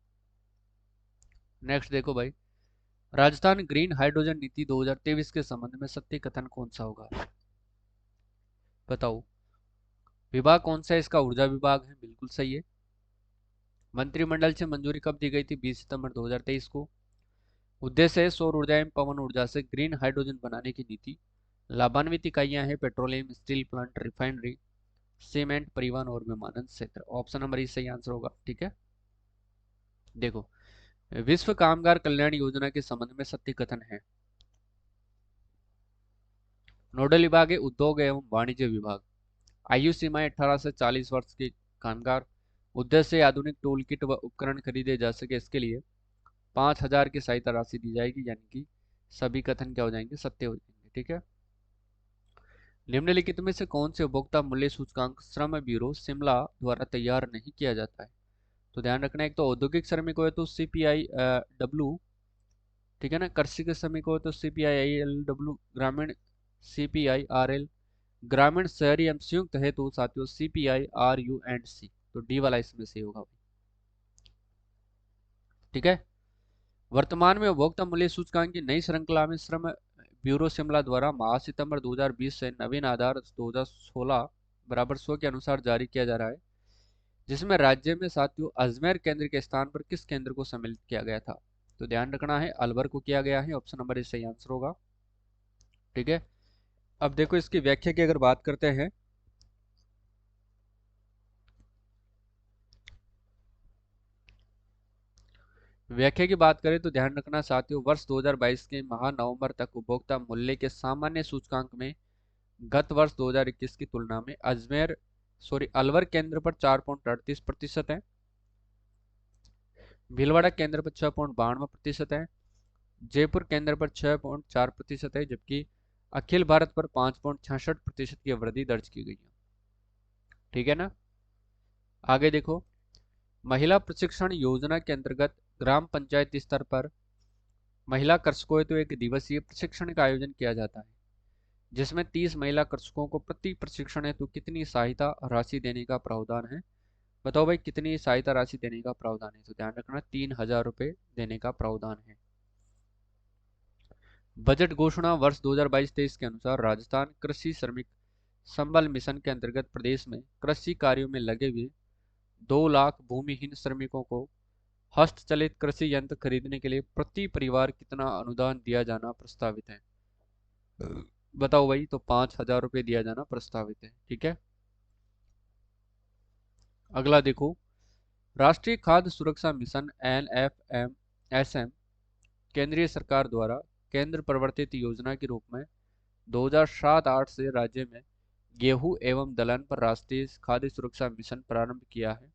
नेक्स्ट देखो भाई, राजस्थान ग्रीन हाइड्रोजन नीति 2023 के संबंध में सत्य कथन कौन सा होगा, बताओ। विभाग कौन सा है इसका, ऊर्जा विभाग है, बिल्कुल सही है। मंत्रिमंडल से मंजूरी कब दी गई थी, 20 सितंबर 2023 को। उद्देश्य है सौर ऊर्जा एवं पवन ऊर्जा से ग्रीन हाइड्रोजन बनाने की नीति। लाभान्वित इकाइयां हैं petroleum, steel plant, refinery, cement, परिवहन और विमानन क्षेत्र। ऑप्शन नंबर ई सही आंसर होगा, ठीक है। देखो, विश्व कामगार कल्याण योजना के संबंध में सत्य कथन है। नोडल विभाग है उद्योग एवं वाणिज्य विभाग। आयु सीमाएं 18 से 40 वर्ष के कामगार। उद्देश्य आधुनिक टूल किट व उपकरण खरीदे जा सके, इसके लिए 5,000 की सहायता राशि दी जाएगी, यानी कि सभी कथन क्या हो जाएंगे, सत्य हो जाएंगे, ठीक है। निम्नलिखित में से कौन से उपभोक्ता मूल्य सूचकांक श्रम ब्यूरो शिमला द्वारा तैयार नहीं किया जाता है, तो ध्यान रखना, एक तो औद्योगिक श्रमिक हो तो सीपीआई डब्ल्यू, ठीक है ना। कृषि के श्रमिक हो तो सीपीआई एल डब्ल्यू, ग्रामीण सीपीआई आर एल, ग्रामीण शहरी एवं संयुक्त है तो साथियों सीपीआई आर यू एंड सी। तो डी वाला इसमें से होगा, ठीक है। वर्तमान में उपभोक्ता मूल्य सूचकांक की नई श्रृंखला में श्रम ब्यूरो शिमला द्वारा माह सितंबर 2020 से नवीन आधार 2016 बराबर 100 के अनुसार जारी किया जा रहा है, जिसमें राज्य में साथियों अजमेर केंद्र के स्थान पर किस केंद्र को सम्मिलित किया गया था, तो ध्यान रखना है अलवर को किया गया है। ऑप्शन नंबर इस सही आंसर होगा, ठीक है। अब देखो, इसकी व्याख्या की अगर बात करते हैं, व्याख्या की बात करें तो ध्यान रखना साथियों, वर्ष 2022 के माह नवंबर तक उपभोक्ता मूल्य के सामान्य सूचकांक में गत वर्ष 2021 की तुलना में अलवर केंद्र पर 4.38% है, भीलवाड़ा केंद्र पर 6.92% है, जयपुर केंद्र पर 6.4% है, जबकि अखिल भारत पर 5.66% की वृद्धि दर्ज की गई है, ठीक है ना। आगे देखो, महिला प्रशिक्षण योजना के अंतर्गत ग्राम पंचायत स्तर पर महिला कृषकों हेतु एक दिवसीय प्रशिक्षण का आयोजन किया जाता है, जिसमें 30 महिला कृषकों को प्रति प्रशिक्षण हेतु कितनी सहायता राशि देने का प्रावधान है, बताओ भाई, कितनी सहायता राशि देने का प्रावधान है, तो ध्यान रखना 3,000 रुपए देने का प्रावधान है। बजट घोषणा वर्ष 2022-23 के अनुसार राजस्थान कृषि श्रमिक संबल मिशन के अंतर्गत प्रदेश में कृषि कार्यों में लगे हुए 2 लाख भूमिहीन श्रमिकों को हस्तचलित कृषि यंत्र खरीदने के लिए प्रति परिवार कितना अनुदान दिया जाना प्रस्तावित है। बताओ भाई, तो 5,000 रुपये दिया जाना प्रस्तावित है। ठीक है, अगला देखो। राष्ट्रीय खाद्य सुरक्षा मिशन NFMSM केंद्रीय सरकार द्वारा केंद्र प्रवर्तित योजना के रूप में 2007-8 से राज्य में गेहूं एवं दलहन पर राष्ट्रीय खाद्य सुरक्षा मिशन प्रारंभ किया है,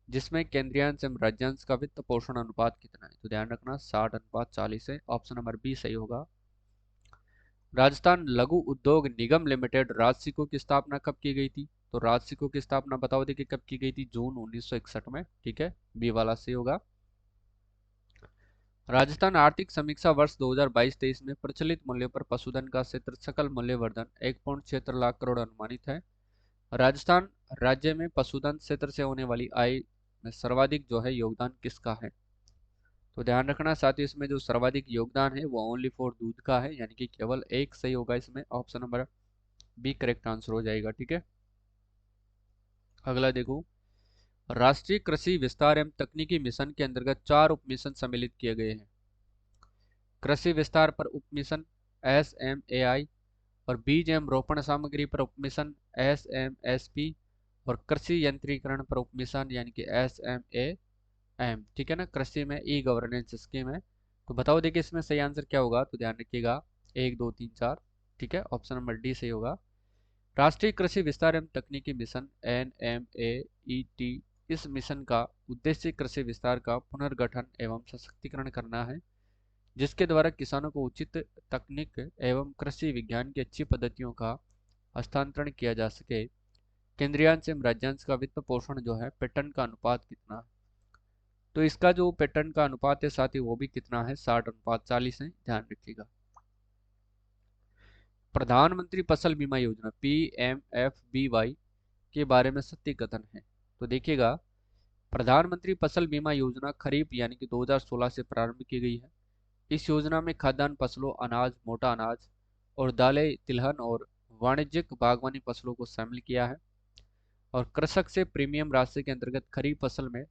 जिसमें केंद्रीयांश एवं राज्यांश का वित्त पोषण अनुपात कितना है। तो ध्यान रखना 60:40 है। ऑप्शन नंबर बी सही होगा। राजस्थान लघु उद्योग निगम लिमिटेड राजसिको की स्थापना कब की गई थी। तो राजसिको की स्थापना बताओ देखिए कब की गई थी, जून 1961 में। ठीक है, बी वाला सही होगा। राजस्थान आर्थिक समीक्षा वर्ष 2022-23 में प्रचलित मूल्य पर पशुधन का क्षेत्र सकल मूल्यवर्धन 1.76 लाख करोड़ अनुमानित है। राजस्थान राज्य में पशुधन क्षेत्र से होने वाली आय में सर्वाधिक जो है योगदान किसका है। तो ध्यान रखना साथ ही इसमें जो सर्वाधिक योगदान है वो ओनली फॉर दूध का है, यानी कि केवल एक सही होगा इसमें। Option number B correct answer हो जाएगा। ठीक है, अगला देखो। राष्ट्रीय कृषि विस्तार एवं तकनीकी मिशन के अंतर्गत 4 उप मिशन सम्मिलित किए गए हैं। कृषि विस्तार पर उप मिशन SMAI और बीज एवं रोपण सामग्री पर उप मिशन SMSP और कृषि यंत्रीकरण पर उप मिशन यानी कि SMAM। ठीक है ना, कृषि में ई गवर्नेंस स्कीम है। तो बताओ देखिए इसमें सही आंसर क्या होगा। तो ध्यान रखिएगा 1 2 3 4। ठीक है, ऑप्शन नंबर डी सही होगा। राष्ट्रीय कृषि विस्तार एवं तकनीकी मिशन NMAET, इस मिशन का उद्देश्य कृषि विस्तार का पुनर्गठन एवं सशक्तिकरण करना है, जिसके द्वारा किसानों को उचित तकनीक एवं कृषि विज्ञान की अच्छी पद्धतियों का हस्तांतरण किया जा सके। केंद्रीयांश एवं राज्यांश का वित्त पोषण जो है पैटर्न का अनुपात कितना है। तो इसका जो पैटर्न का अनुपात है साथ ही वो भी कितना है, 60:40 है। ध्यान रखिएगा। प्रधानमंत्री फसल बीमा योजना PMFBY के बारे में सत्य कथन है। तो देखिएगा, प्रधानमंत्री फसल बीमा योजना खरीफ यानी कि 2016 से प्रारंभ की गई है। इस योजना में खाद्यान्न फसलों, अनाज, मोटा अनाज और दालें, तिलहन और वाणिज्यिक बागवानी फसलों को शामिल किया है। और कृषक से प्रीमियम राशि के अंतर्गत खरीफ फसल में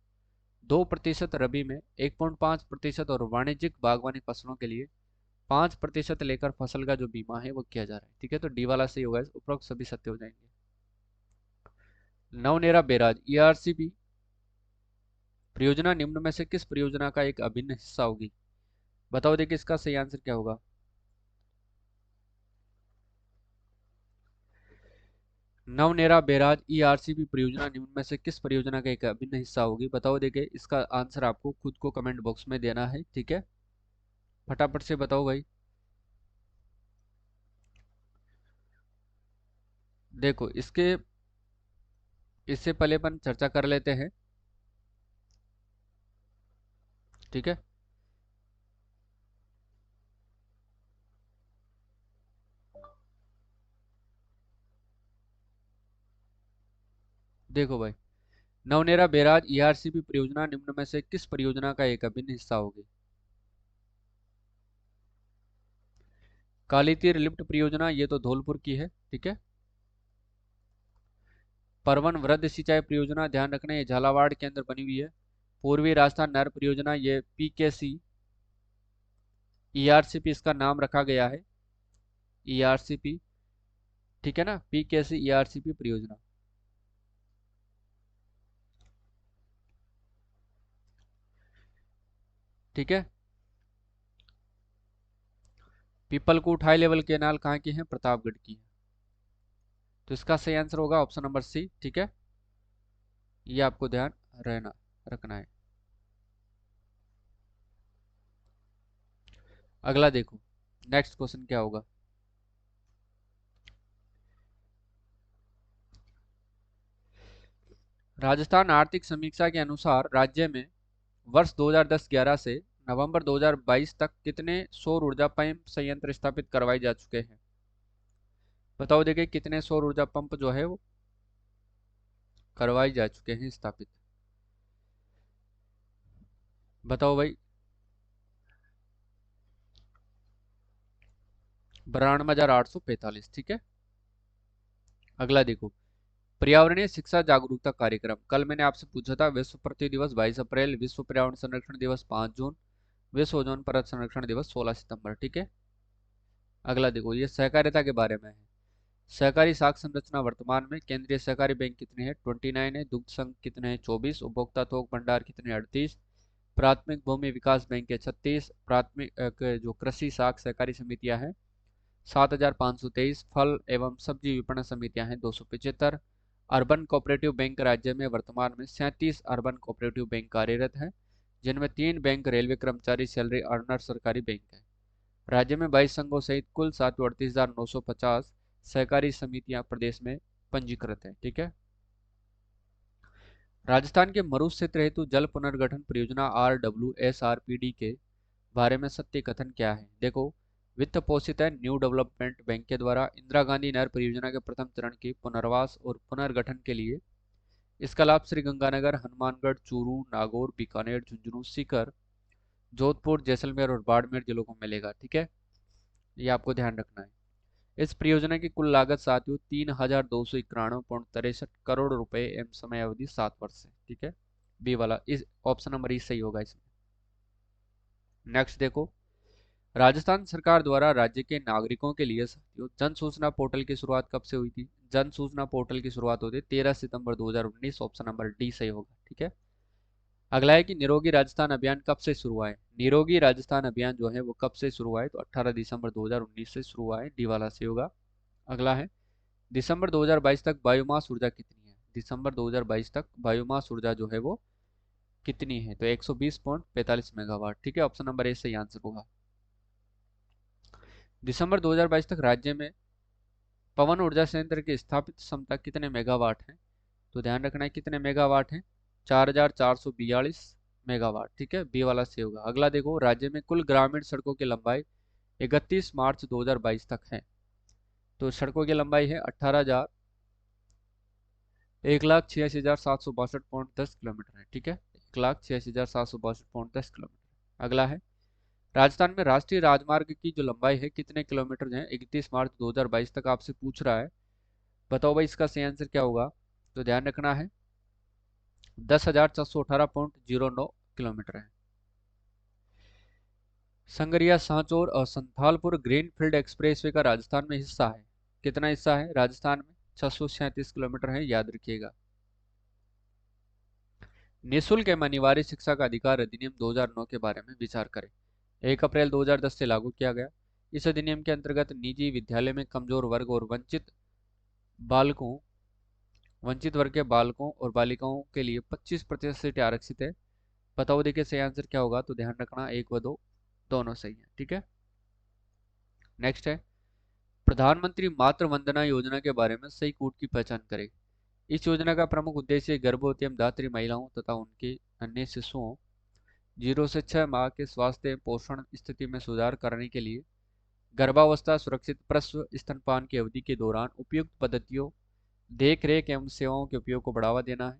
2%, रबी में 1.5% और वाणिज्यिक बागवानी फसलों के लिए 5% लेकर फसल का जो बीमा है वो किया जा रहा है। ठीक है, तो डी वाला सही होगा। उपरोक्त सभी सत्य हो जाएंगे। नवनेरा बैराज ERCB परियोजना निम्न में से किस परियोजना का एक अभिन्न हिस्सा होगी। बताओ देखिए इसका सही आंसर क्या होगा। नवनेरा बैराज ERCB परियोजना निम्न में से किस परियोजना का एक अभिन्न हिस्सा होगी। बताओ देखिए इसका आंसर आपको खुद को कमेंट बॉक्स में देना है। ठीक है, फटाफट से बताओ भाई। देखो इससे पहले अपन चर्चा कर लेते हैं। ठीक है, देखो भाई, नवनेरा बैराज ERCB परियोजना निम्न में से किस परियोजना का एक अभिन्न हिस्सा होगी। काली तीर लिफ्ट परियोजना, ये तो धौलपुर की है। ठीक है, परवन वृद्ध सिंचाई परियोजना, ध्यान रखना ये झालावाड़ के अंदर बनी हुई है। पूर्वी राजस्थान नहर परियोजना, ये PKC ERCP इसका नाम रखा गया है, ERCP। ठीक है ना, PKC ERCP परियोजना। ठीक है, पीपलकोट हाई लेवल केनाल कहाँ की है, प्रतापगढ़ की है। तो इसका सही आंसर होगा ऑप्शन नंबर सी। ठीक है, ये आपको ध्यान रहना रखना है। अगला देखो, नेक्स्ट क्वेश्चन क्या होगा। राजस्थान आर्थिक समीक्षा के अनुसार राज्य में वर्ष 2010-11 से नवंबर 2022 तक कितने सौर ऊर्जा पंप संयंत्र स्थापित करवाए जा चुके हैं। बताओ देखिए कितने सौर ऊर्जा पंप जो है वो करवाए जा चुके हैं स्थापित। बताओ भाई। 92,845। ठीक है। अगला देखो, पर्यावरणीय शिक्षा जागरूकता कार्यक्रम। कल मैंने आपसे पूछा था विश्व पृथ्वी दिवस 22 अप्रैल, विश्व पर्यावरण संरक्षण दिवस 5 जून, विश्व ओजोन परत संरक्षण दिवस 16 सितंबर। ठीक है। अगला देखो, ये सहकारिता के बारे में है। सहकारी साख संरचना वर्तमान में केंद्रीय सहकारी बैंक कितने हैं? 29 है। दुग्ध संघ कितने हैं? 24। उपभोक्ता थोक भंडार कितने? 38। प्राथमिक भूमि विकास बैंक है 36। प्राथमिक जो कृषि साख सहकारी समितियां हैं 7,523। फल एवं सब्जी विपणन समितियां हैं 275। अर्बन कोऑपरेटिव बैंक राज्य में वर्तमान में 37 अर्बन कोऑपरेटिव बैंक कार्यरत हैं, जिनमें 3 बैंक रेलवे कर्मचारी सैलरी अर्नर सरकारी बैंक है। राज्य में 22 संघों सहित कुल 738,950 सहकारी समितियां प्रदेश में पंजीकृत हैं। ठीक है। राजस्थान के मरु क्षेत्र हेतु जल पुनर्गठन परियोजना RWSRPD के बारे में सत्य कथन क्या है? देखो, वित्त पोषित है न्यू डेवलपमेंट बैंक के द्वारा इंदिरा गांधी नहर परियोजना के प्रथम चरण की पुनर्वास और पुनर्गठन के लिए इसका लाभ श्रीगंगानगर, हनुमानगढ़, चूरू, नागौर, बीकानेर, झुंझुनू, सीकर, जोधपुर, जैसलमेर और बाड़मेर जिलों को मिलेगा। ठीक है। ये आपको ध्यान रखना है। इस परियोजना की कुल लागत साथियों 3,291.63 रुपए एवं समय अवधि 7 वर्ष है। ठीक है। बी वाला इस ऑप्शन नंबर ई सही होगा इसमें। नेक्स्ट देखो, राजस्थान सरकार द्वारा राज्य के नागरिकों के लिए साथियों जन सूचना पोर्टल की शुरुआत कब से हुई थी? जन सूचना पोर्टल की शुरुआत होती है 13 सितंबर 2019। ऑप्शन नंबर डी सही होगा। ठीक है। अगला है कि निरोगी राजस्थान अभियान कब से शुरू हुआ है? निरोगी राजस्थान अभियान जो है वो कब से शुरू हुआ है? तो 18 दिसंबर 2019 से शुरू हुआ है। डी वाला सही होगा। अगला है, दिसंबर 2022 तक बायोमास ऊर्जा कितनी है? दिसंबर 2022 तक बायोमास ऊर्जा जो है वो कितनी है? तो 120.45 मेगावाट। ठीक है। ऑप्शन नंबर ए सही आंसर होगा। दिसंबर 2022 तक राज्य में पवन ऊर्जा संयंत्र की स्थापित क्षमता कितने मेगावाट है? तो ध्यान रखना है कितने मेगावाट है? 4,442 मेगावाट। ठीक है। बी वाला सही होगा। अगला देखो, राज्य में कुल ग्रामीण सड़कों की लंबाई 31 मार्च 2022 तक है। तो सड़कों की लंबाई है 1,86,762.10 किलोमीटर है। ठीक है। 1,86,762.10 किलोमीटर। अगला है, राजस्थान में राष्ट्रीय राजमार्ग की जो लंबाई है कितने किलोमीटर है? 31 मार्च 2022 तक आपसे पूछ रहा है। बताओ भाई इसका सही आंसर क्या होगा? तो ध्यान रखना है 10,418.09 किलोमीटर है। संगरिया सांचौर और संथालपुर ग्रीनफील्ड एक्सप्रेसवे का राजस्थान में हिस्सा है। कितना हिस्सा है राजस्थान में? 637 किलोमीटर है, याद रखिएगा। निःशुल्क एवं अनिवार्य शिक्षा का अधिकार अधिनियम 2009 के बारे में विचार करें। 1 अप्रैल 2010 से लागू किया गया। इस अधिनियम के अंतर्गत निजी विद्यालय में कमजोर वर्ग और वंचित वर्ग के बालकों और बालिकाओं के लिए 25% सीटें आरक्षित है। बताओ देखिए सही आंसर क्या होगा? तो ध्यान रखना 1 व 2 दोनों सही है। ठीक है। नेक्स्ट है, प्रधानमंत्री मातृ वंदना योजना के बारे में सही कूट की पहचान करें। इस योजना का प्रमुख उद्देश्य गर्भवती एवं धात्री महिलाओं तथा उनके अन्य शिशुओं 0 से 6 माह के स्वास्थ्य एवं पोषण स्थिति में सुधार करने के लिए गर्भावस्था, सुरक्षित प्रसव, स्तनपान की अवधि के दौरान उपयुक्त पद्धतियों, देख रेख एवं सेवाओं के उपयोग को बढ़ावा देना है।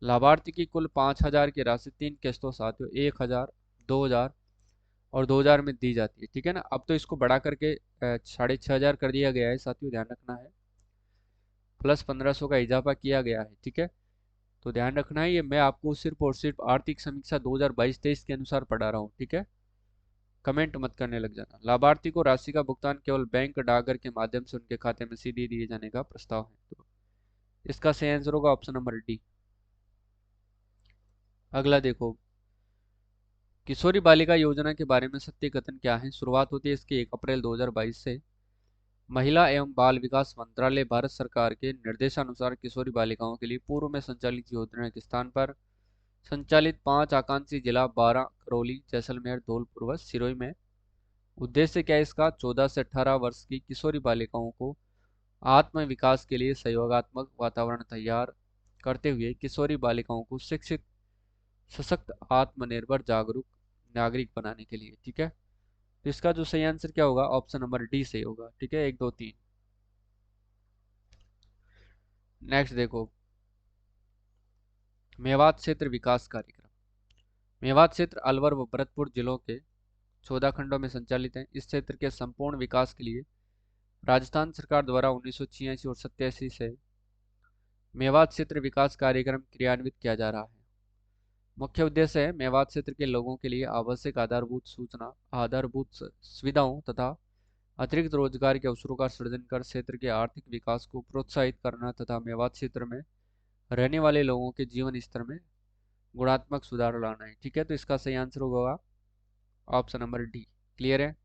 लाभार्थी की कुल 5,000 की राशि 3 किस्तों साथियों 1,000, 2,000 और 2,000 में दी जाती है। ठीक है ना। अब तो इसको बढ़ा करके 6,500 कर दिया गया है साथियों, ध्यान रखना है। प्लस 1,500 का इजाफा किया गया है। ठीक है। तो ध्यान रखना है, ये मैं आपको सिर्फ और सिर्फ आर्थिक समीक्षा 2022-23 के अनुसार पढ़ा रहा हूँ। ठीक है। कमेंट मत करने लग जाना। लाभार्थी को राशि का भुगतान केवल बैंक डाकघर के माध्यम से उनके खाते में सीधे दिए जाने का प्रस्ताव है। तो इसका सही आंसर होगा ऑप्शन नंबर डी। अगला देखो, किशोरी बालिका योजना के बारे में सत्य कथन क्या है? शुरुआत होती है इसकी 1 अप्रैल 2022 से। महिला एवं बाल विकास मंत्रालय भारत सरकार के निर्देशानुसार किशोरी बालिकाओं के लिए पूर्व में संचालित योजना के स्थान पर संचालित 5 आकांक्षी जिला 12 करौली, जैसलमेर, धौलपुर व सिरोही में। उद्देश्य क्या है इसका? 14 से 18 वर्ष की किशोरी बालिकाओं को आत्म विकास के लिए सहयोगात्मक वातावरण तैयार करते हुए किशोरी बालिकाओं को शिक्षित, सशक्त, आत्मनिर्भर, जागरूक नागरिक बनाने के लिए। ठीक है। तो इसका जो सही आंसर क्या होगा? ऑप्शन नंबर डी सही होगा। ठीक है। 1 2 3। नेक्स्ट देखो, मेवात क्षेत्र विकास कार्यक्रम। मेवात क्षेत्र अलवर व भरतपुर जिलों के 14 खंडों में संचालित है। इस क्षेत्र के संपूर्ण विकास के लिए राजस्थान सरकार द्वारा 1986 और 87 से मेवात क्षेत्र विकास कार्यक्रम क्रियान्वित किया जा रहा है। मुख्य उद्देश्य है मेवात क्षेत्र के लोगों के लिए आवश्यक आधारभूत सुविधाओं तथा अतिरिक्त रोजगार के अवसरों का सृजन कर क्षेत्र के आर्थिक विकास को प्रोत्साहित करना तथा मेवात क्षेत्र में रहने वाले लोगों के जीवन स्तर में गुणात्मक सुधार लाना है। ठीक है, तो इसका सही आंसर होगा ऑप्शन नंबर डी। क्लियर है?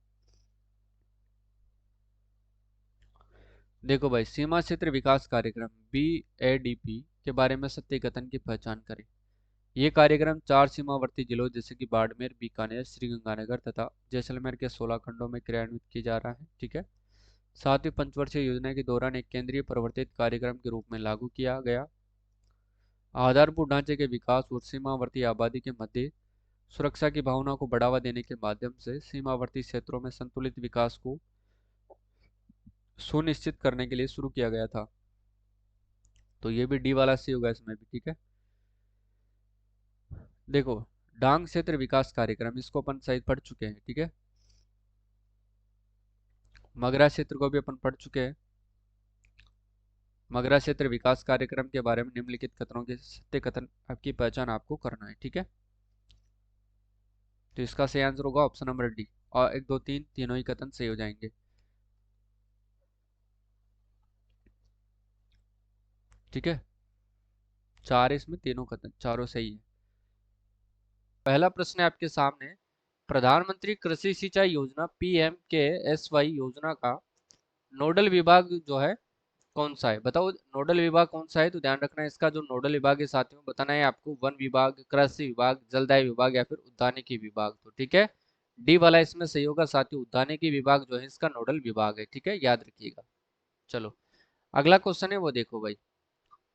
देखो भाई, सीमा क्षेत्र विकास कार्यक्रम BADP के बारे में सत्य कथन की पहचान करें। ये कार्यक्रम 4 सीमावर्ती जिलों जैसे कि बाड़मेर, बीकानेर, श्रीगंगानगर तथा जैसलमेर के 16 खंडों में क्रियान्वित किया जा रहा है। ठीक है, साथ ही पंचवर्षीय योजना के दौरान एक केंद्रीय प्रवर्तित कार्यक्रम के रूप में लागू किया गया। आधारभूत ढांचे के विकास और सीमावर्ती आबादी के मध्य सुरक्षा की भावना को बढ़ावा देने के माध्यम से सीमावर्ती क्षेत्रों में संतुलित विकास को सुनिश्चित करने के लिए शुरू किया गया था। तो ये भी डी वाला सी होगा इसमें भी। ठीक है, देखो, डांग क्षेत्र विकास कार्यक्रम, इसको अपन शायद पढ़ चुके हैं। ठीक है, मगरा क्षेत्र को भी अपन पढ़ चुके हैं। मगरा क्षेत्र विकास कार्यक्रम के बारे में निम्नलिखित कथनों के सत्य कथन आपकी पहचान आपको करना है। ठीक है, तो इसका सही आंसर होगा ऑप्शन नंबर डी। और 1 2 3 तीनों ही कथन सही हो जाएंगे। ठीक है, 4 इसमें, तीनों कथन चारों सही है। पहला प्रश्न है आपके सामने, प्रधानमंत्री कृषि सिंचाई योजना PMKSY योजना का नोडल विभाग जो है कौन सा है? बताओ नोडल विभाग कौन सा है। तो ध्यान रखना है, इसका जो नोडल विभाग है साथियों, बताना है आपको वन विभाग, कृषि विभाग, जलदाय विभाग या फिर उद्यानिकी विभाग। तो ठीक है, डी वाला इसमें सही होगा साथियों, उद्यानिकी विभाग जो है इसका नोडल विभाग है। ठीक है, याद रखिएगा। चलो, अगला क्वेश्चन है वो देखो भाई,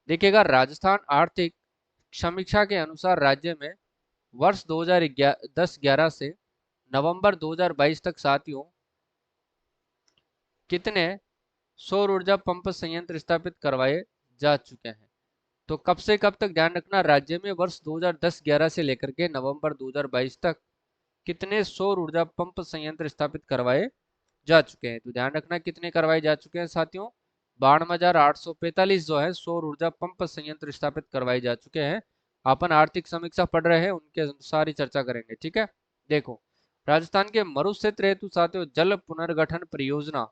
देखिएगा, राजस्थान आर्थिक समीक्षा के अनुसार राज्य में वर्ष 2010-11 से नवंबर 2022 तक साथियों कितने सौर ऊर्जा पंप संयंत्र स्थापित करवाए जा चुके हैं? तो कब से कब तक, ध्यान रखना, राज्य में वर्ष 2010-11 से लेकर के नवंबर 2022 तक कितने सौर ऊर्जा पंप संयंत्र स्थापित करवाए जा चुके हैं? तो ध्यान रखना कितने करवाए जा चुके हैं साथियों, 52,845 जो है सौर ऊर्जा पंप संयंत्र स्थापित करवाए जा चुके हैं। अपन आर्थिक समीक्षा पढ़ रहे हैं, उनके अनुसार ही चर्चा करेंगे। ठीक है, देखो, राजस्थान के मरु क्षेत्र हेतु साथियों जल पुनर्गठन परियोजना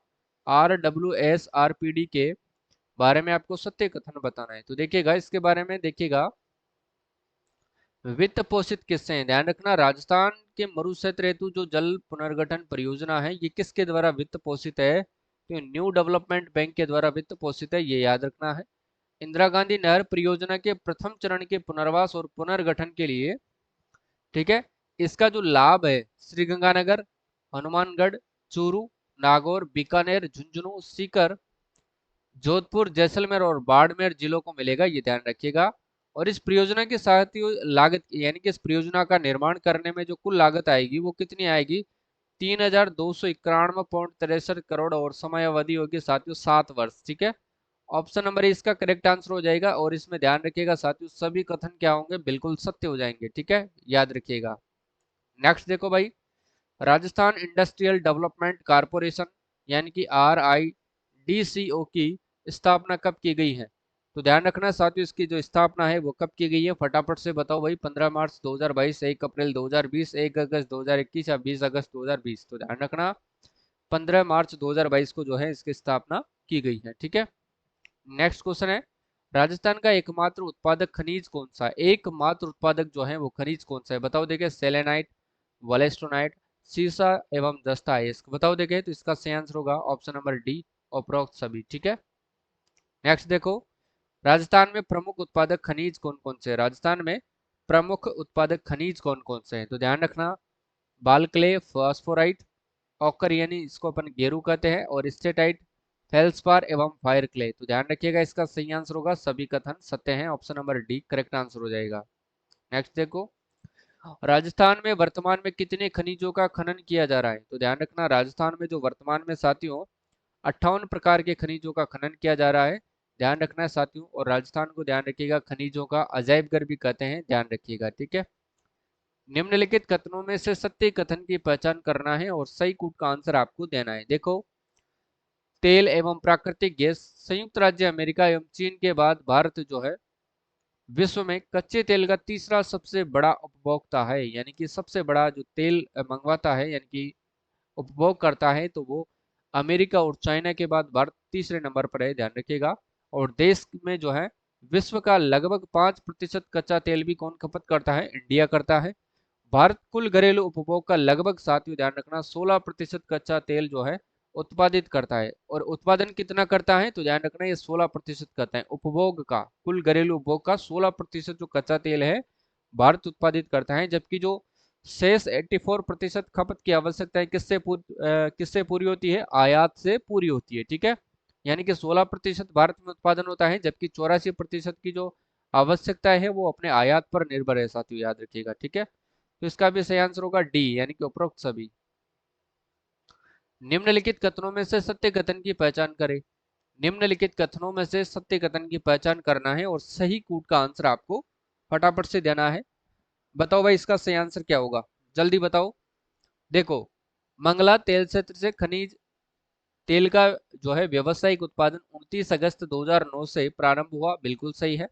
RWSRPD के बारे में आपको सत्य कथन बताना है। तो देखिएगा, इसके बारे में देखिएगा, वित्त पोषित किससे है? ध्यान रखना, राजस्थान के मरु क्षेत्र हेतु जो जल पुनर्गठन परियोजना है ये किसके द्वारा वित्त पोषित है? तो न्यू डेवलपमेंट बैंक के द्वारा वित्त पोषित है, ये याद रखना है। इंदिरा गांधी नहर परियोजना के प्रथम चरण के पुनर्वास और पुनर्गठन के लिए, ठीक है, इसका जो लाभ है श्रीगंगानगर, हनुमानगढ़, चूरू, नागौर, बीकानेर, झुंझुनू, सीकर, जोधपुर, जैसलमेर और बाड़मेर जिलों को मिलेगा, ये ध्यान रखिएगा। और इस परियोजना के साथ ही लागत, यानी कि इस परियोजना का निर्माण करने में जो कुल लागत आएगी वो कितनी आएगी? 3,291.63 करोड़ और समय अवधि होगी साथियों 7 वर्ष। ठीक है, ऑप्शन नंबर इसका करेक्ट आंसर हो जाएगा। और इसमें ध्यान रखिएगा साथियों, सभी कथन क्या होंगे? बिल्कुल सत्य हो जाएंगे। ठीक है, याद रखिएगा। नेक्स्ट देखो भाई, राजस्थान इंडस्ट्रियल डेवलपमेंट कारपोरेशन यानी कि RIDCO की स्थापना कब की गई है? तो ध्यान रखना साथियों, इसकी जो स्थापना है वो कब की गई है, फटाफट से बताओ भाई। 15 मार्च 2022, 1 अप्रैल 2020, 1 अगस्त 2021 या 20 अगस्त 2020? तो ध्यान रखना 15 मार्च 2022 को जो है इसकी स्थापना की गई है। ठीक है, नेक्स्ट क्वेश्चन है, राजस्थान का एकमात्र उत्पादक खनिज कौन सा है? एकमात्र उत्पादक जो है वो खनिज कौन सा है? बताओ देखिए, सेलेनाइट, वलेस्टोनाइट, सीसा एवं जस्ता है। बताओ देखें, तो इसका सही आंसर होगा ऑप्शन नंबर डी, उपरोक्त सभी। ठीक है, नेक्स्ट देखो, राजस्थान में प्रमुख उत्पादक खनिज कौन कौन से हैं? राजस्थान में प्रमुख उत्पादक खनिज कौन कौन से हैं? तो ध्यान रखना, बालक्ले, फास्फोराइट, ऑकर यानी इसको अपन गेरू कहते हैं, और स्टेटाइट, फेल्सपार एवं फायर क्ले। तो ध्यान रखिएगा, इसका सही आंसर होगा सभी कथन सत्य हैं, option number D correct answer हो जाएगा। नेक्स्ट देखो, राजस्थान में वर्तमान में कितने खनिजों का खनन किया जा रहा है? तो ध्यान रखना, राजस्थान में जो वर्तमान में साथियों 58 प्रकार के खनिजों का खनन किया जा रहा है, ध्यान रखना है साथियों। और राजस्थान को ध्यान रखिएगा खनिजों का अजायब घर भी कहते हैं, ध्यान रखिएगा। ठीक है, निम्नलिखित कथनों में से सत्य कथन की पहचान करना है और सही कूट का आंसर आपको देना है। देखो, तेल एवं प्राकृतिक गैस। संयुक्त राज्य अमेरिका एवं चीन के बाद भारत जो है विश्व में कच्चे तेल का तीसरा सबसे बड़ा उपभोक्ता है, यानी कि सबसे बड़ा जो तेल मंगवाता है, यानी कि उपभोग करता है, तो वो अमेरिका और चाइना के बाद भारत तीसरे नंबर पर है, ध्यान रखिएगा। और देश में जो है विश्व का लगभग 5% कच्चा तेल भी कौन खपत करता है? इंडिया करता है। भारत कुल घरेलू उपभोग का लगभग, साथियों ध्यान रखना, 16% कच्चा तेल जो है उत्पादित करता है। और उत्पादन कितना करता है? तो ध्यान रखना ये 16% करता है उपभोग का, कुल घरेलू उपभोग का 16% जो कच्चा तेल है भारत उत्पादित करता है। जबकि जो शेष 84% खपत की आवश्यकता है किससे पूरी होती है? आयात से पूरी होती है, ठीक है। यानी कि 16% भारत में उत्पादन होता है, जबकि 84% की जो आवश्यकता है वो अपने आयात पर निर्भर है, साथियों याद रखिएगा, ठीक है। तो इसका भी सही आंसर होगा डी, यानी कि उपरोक्त सभी। निम्नलिखित कथनों में से सत्य कथन की पहचान करें। निम्नलिखित कथनों में से सत्य कथन की पहचान करना है और सही कूट का आंसर आपको फटाफट से देना है। बताओ भाई इसका सही आंसर क्या होगा, जल्दी बताओ। देखो, मंगला तेल क्षेत्र से खनिज तेल का जो है व्यावसायिक उत्पादन 29 अगस्त 2009 से प्रारंभ हुआ, बिल्कुल सही है।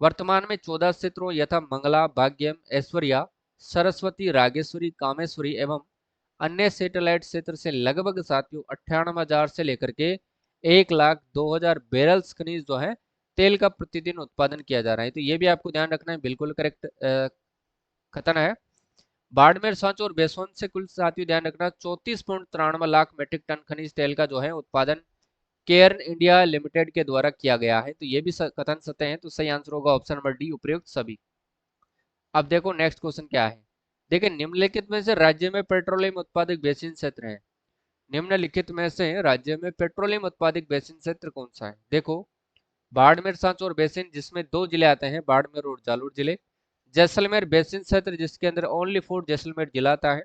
वर्तमान में 14 क्षेत्रों यथा मंगला, भाग्यम, ऐश्वर्या, सरस्वती, रागेश्वरी, कामेश्वरी एवं अन्य सैटेलाइट क्षेत्र से लगभग साथियों 98,000 से लेकर के 1,02,000 बैरल्स खनिज जो है तेल का प्रतिदिन उत्पादन किया जा रहा है। तो ये भी आपको ध्यान रखना है, बिल्कुल करेक्ट कथन है। बाड़मेर, सांचौर और बेसौन से कुल साथियों ध्यान रखना 34.93 लाख मीट्रिक टन खनिज तेल का जो है उत्पादन केयर्न इंडिया लिमिटेड के द्वारा किया गया है। तो ये भी कथन सत्य है, तो सही आंसर होगा ऑप्शन नंबर डी, उपयुक्त सभी। अब देखो नेक्स्ट क्वेश्चन क्या है। देखिए, निम्नलिखित में से राज्य में पेट्रोलियम उत्पादक बेसिन क्षेत्र है। निम्नलिखित में से राज्य में पेट्रोलियम उत्पादक बेसिन क्षेत्र कौन सा है? देखो, बाड़मेर सांचौर बेसिन जिसमें दो जिले आते हैं, बाड़मेर और जालोर जिले। जैसलमेर बेसिन क्षेत्र जिसके अंदर ओनली फोर्ट जैसलमेर जिला आता है।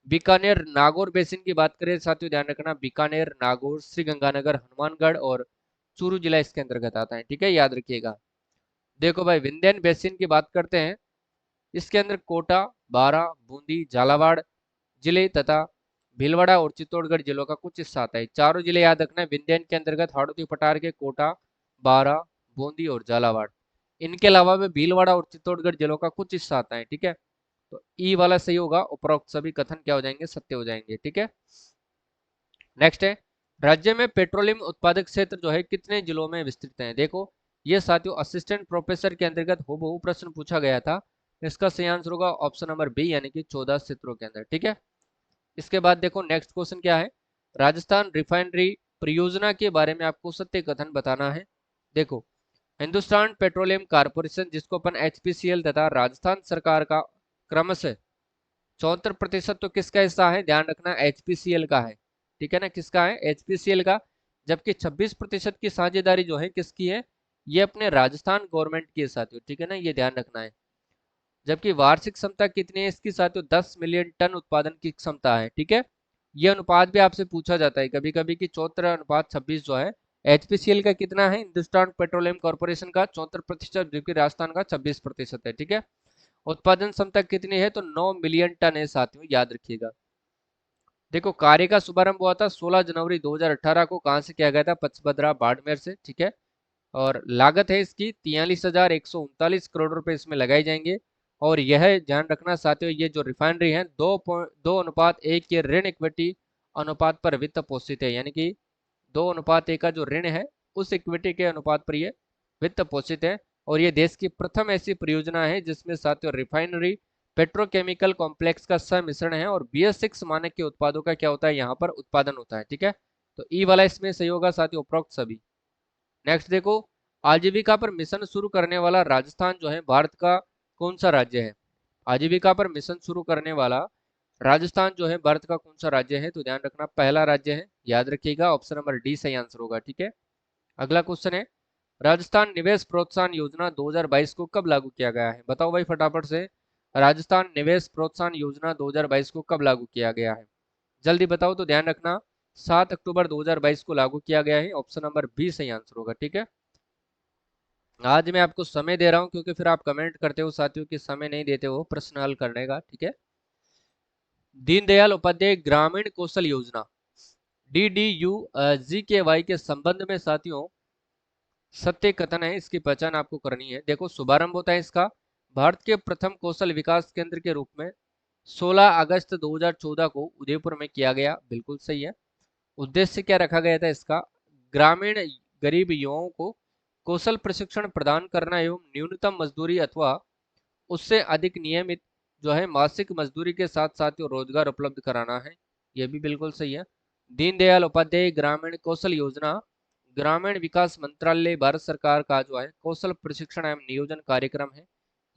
बीकानेर नागौर बेसिन की बात करें साथियों ध्यान रखना, बीकानेर, नागौर, श्री गंगानगर, हनुमानगढ़ और चूरू जिला इसके अंतर्गत आता है, ठीक है, याद रखिएगा। देखो भाई, विंध्यन बेसिन की बात करते हैं, इसके अंदर कोटा, बारां, बूंदी, झालावाड़ जिले तथा भीलवाड़ा और चित्तौड़गढ़ जिलों का कुछ हिस्सा आता है। चारों जिले याद रखना है, विंध्यन के अंतर्गत हाड़ौती पठार के कोटा, बारां, बूंदी और झालावाड़। इनके अलावा में भीलवाड़ा और चित्तौड़गढ़ जिलों का कुछ हिस्सा आता है, ठीक है। तो ई वाला सही होगा, उपरोक्त सभी कथन क्या हो जाएंगे? सत्य हो जाएंगे, ठीक है। नेक्स्ट है, राज्य में पेट्रोलियम उत्पादक क्षेत्र जो है कितने जिलों में विस्तृत है? देखो, ये साथियों असिस्टेंट प्रोफेसर के अंतर्गत हूबहू प्रश्न पूछा गया था। इसका सही आंसर होगा ऑप्शन नंबर बी, यानी कि 14 क्षेत्रों के अंदर, ठीक है। इसके बाद देखो नेक्स्ट क्वेश्चन क्या है। राजस्थान रिफाइनरी परियोजना के बारे में आपको सत्य कथन बताना है। देखो, हिंदुस्तान पेट्रोलियम कारपोरेशन जिसको अपन एचपीसीएल तथा राजस्थान सरकार का क्रमशः 74% तो किसका हिस्सा है? ध्यान रखना एचपीसीएल का है, ठीक है ना, किसका है? एचपीसीएल का। जबकि 26% की साझेदारी जो है किसकी है? ये अपने राजस्थान गवर्नमेंट के साथ हो, ठीक है ना, ये ध्यान रखना है। जबकि वार्षिक क्षमता कितनी है इसकी साथियों? 10 मिलियन टन उत्पादन की क्षमता है, ठीक है। ये अनुपात भी आपसे पूछा जाता है कभी कभी कि 74:26 जो है एचपीसीएल का कितना है? हिंदुस्तान पेट्रोलियम कॉर्पोरेशन का 74%, जबकि राजस्थान का 26% है, ठीक है। उत्पादन क्षमता कितनी है? तो 9 मिलियन टन है साथियों, याद रखिएगा। देखो, कार्य का शुभारंभ हुआ था 16 जनवरी 2018 को, कहां से किया गया था? पचपदरा बाड़मेर से, ठीक है। और लागत है इसकी 43,139 करोड़ रुपए इसमें लगाए जाएंगे। और यह ध्यान रखना साथियों, ये जो रिफाइनरी है 2:1 के ऋण इक्विटी अनुपात पर वित्त पोषित है, यानी कि 2:1 का जो ऋण है उस इक्विटी के अनुपात पर ये वित्त पोषित है। और ये देश की प्रथम ऐसी परियोजना है जिसमें साथियों रिफाइनरी पेट्रोकेमिकल कॉम्प्लेक्स का सम्मिश्रण है और BS6 मानक के उत्पादों का क्या होता है? यहाँ पर उत्पादन होता है, ठीक है। तो ई वाला इसमें सही होगा साथियों, उपरोक्त सभी। नेक्स्ट देखो, आजीविका पर मिशन शुरू करने वाला राजस्थान जो है भारत का कौन सा राज्य है? आजीविका पर मिशन शुरू करने वाला राजस्थान जो है भारत का कौन सा राज्य है? तो ध्यान रखना पहला राज्य है, याद रखिएगा, ऑप्शन नंबर डी सही आंसर होगा, ठीक है। अगला क्वेश्चन है, राजस्थान निवेश प्रोत्साहन योजना 2022 को कब लागू किया गया है? बताओ भाई फटाफट से, राजस्थान निवेश प्रोत्साहन योजना 2022 को कब लागू किया गया है? जल्दी बताओ। तो ध्यान रखना 7 अक्टूबर 2022 को लागू किया गया है, ऑप्शन नंबर बी सही आंसर होगा, ठीक है। आज मैं आपको समय दे रहा हूं क्योंकि फिर आप कमेंट करते हो साथियों कि समय नहीं देते हो प्रश्न हल करने का, ठीक है। दीनदयाल उपाध्याय ग्रामीण कौशल योजना, DDU GKY के संबंध में साथियों सत्य कथन है, इसकी पहचान आपको करनी है। देखो शुभारंभ होता है इसका भारत के प्रथम कौशल विकास केंद्र के रूप में 16 अगस्त 2014 को उदयपुर में किया गया, बिल्कुल सही है। उद्देश्य क्या रखा गया था इसका, ग्रामीण गरीब युवाओं को कौशल प्रशिक्षण प्रदान करना एवं न्यूनतम मजदूरी अथवा उससे अधिक नियमित जो है मासिक मजदूरी के साथ साथ जो रोजगार उपलब्ध कराना है, यह भी बिल्कुल सही है। दीनदयाल उपाध्याय ग्रामीण कौशल योजना ग्रामीण विकास मंत्रालय भारत सरकार का जो है कौशल प्रशिक्षण एवं नियोजन कार्यक्रम है,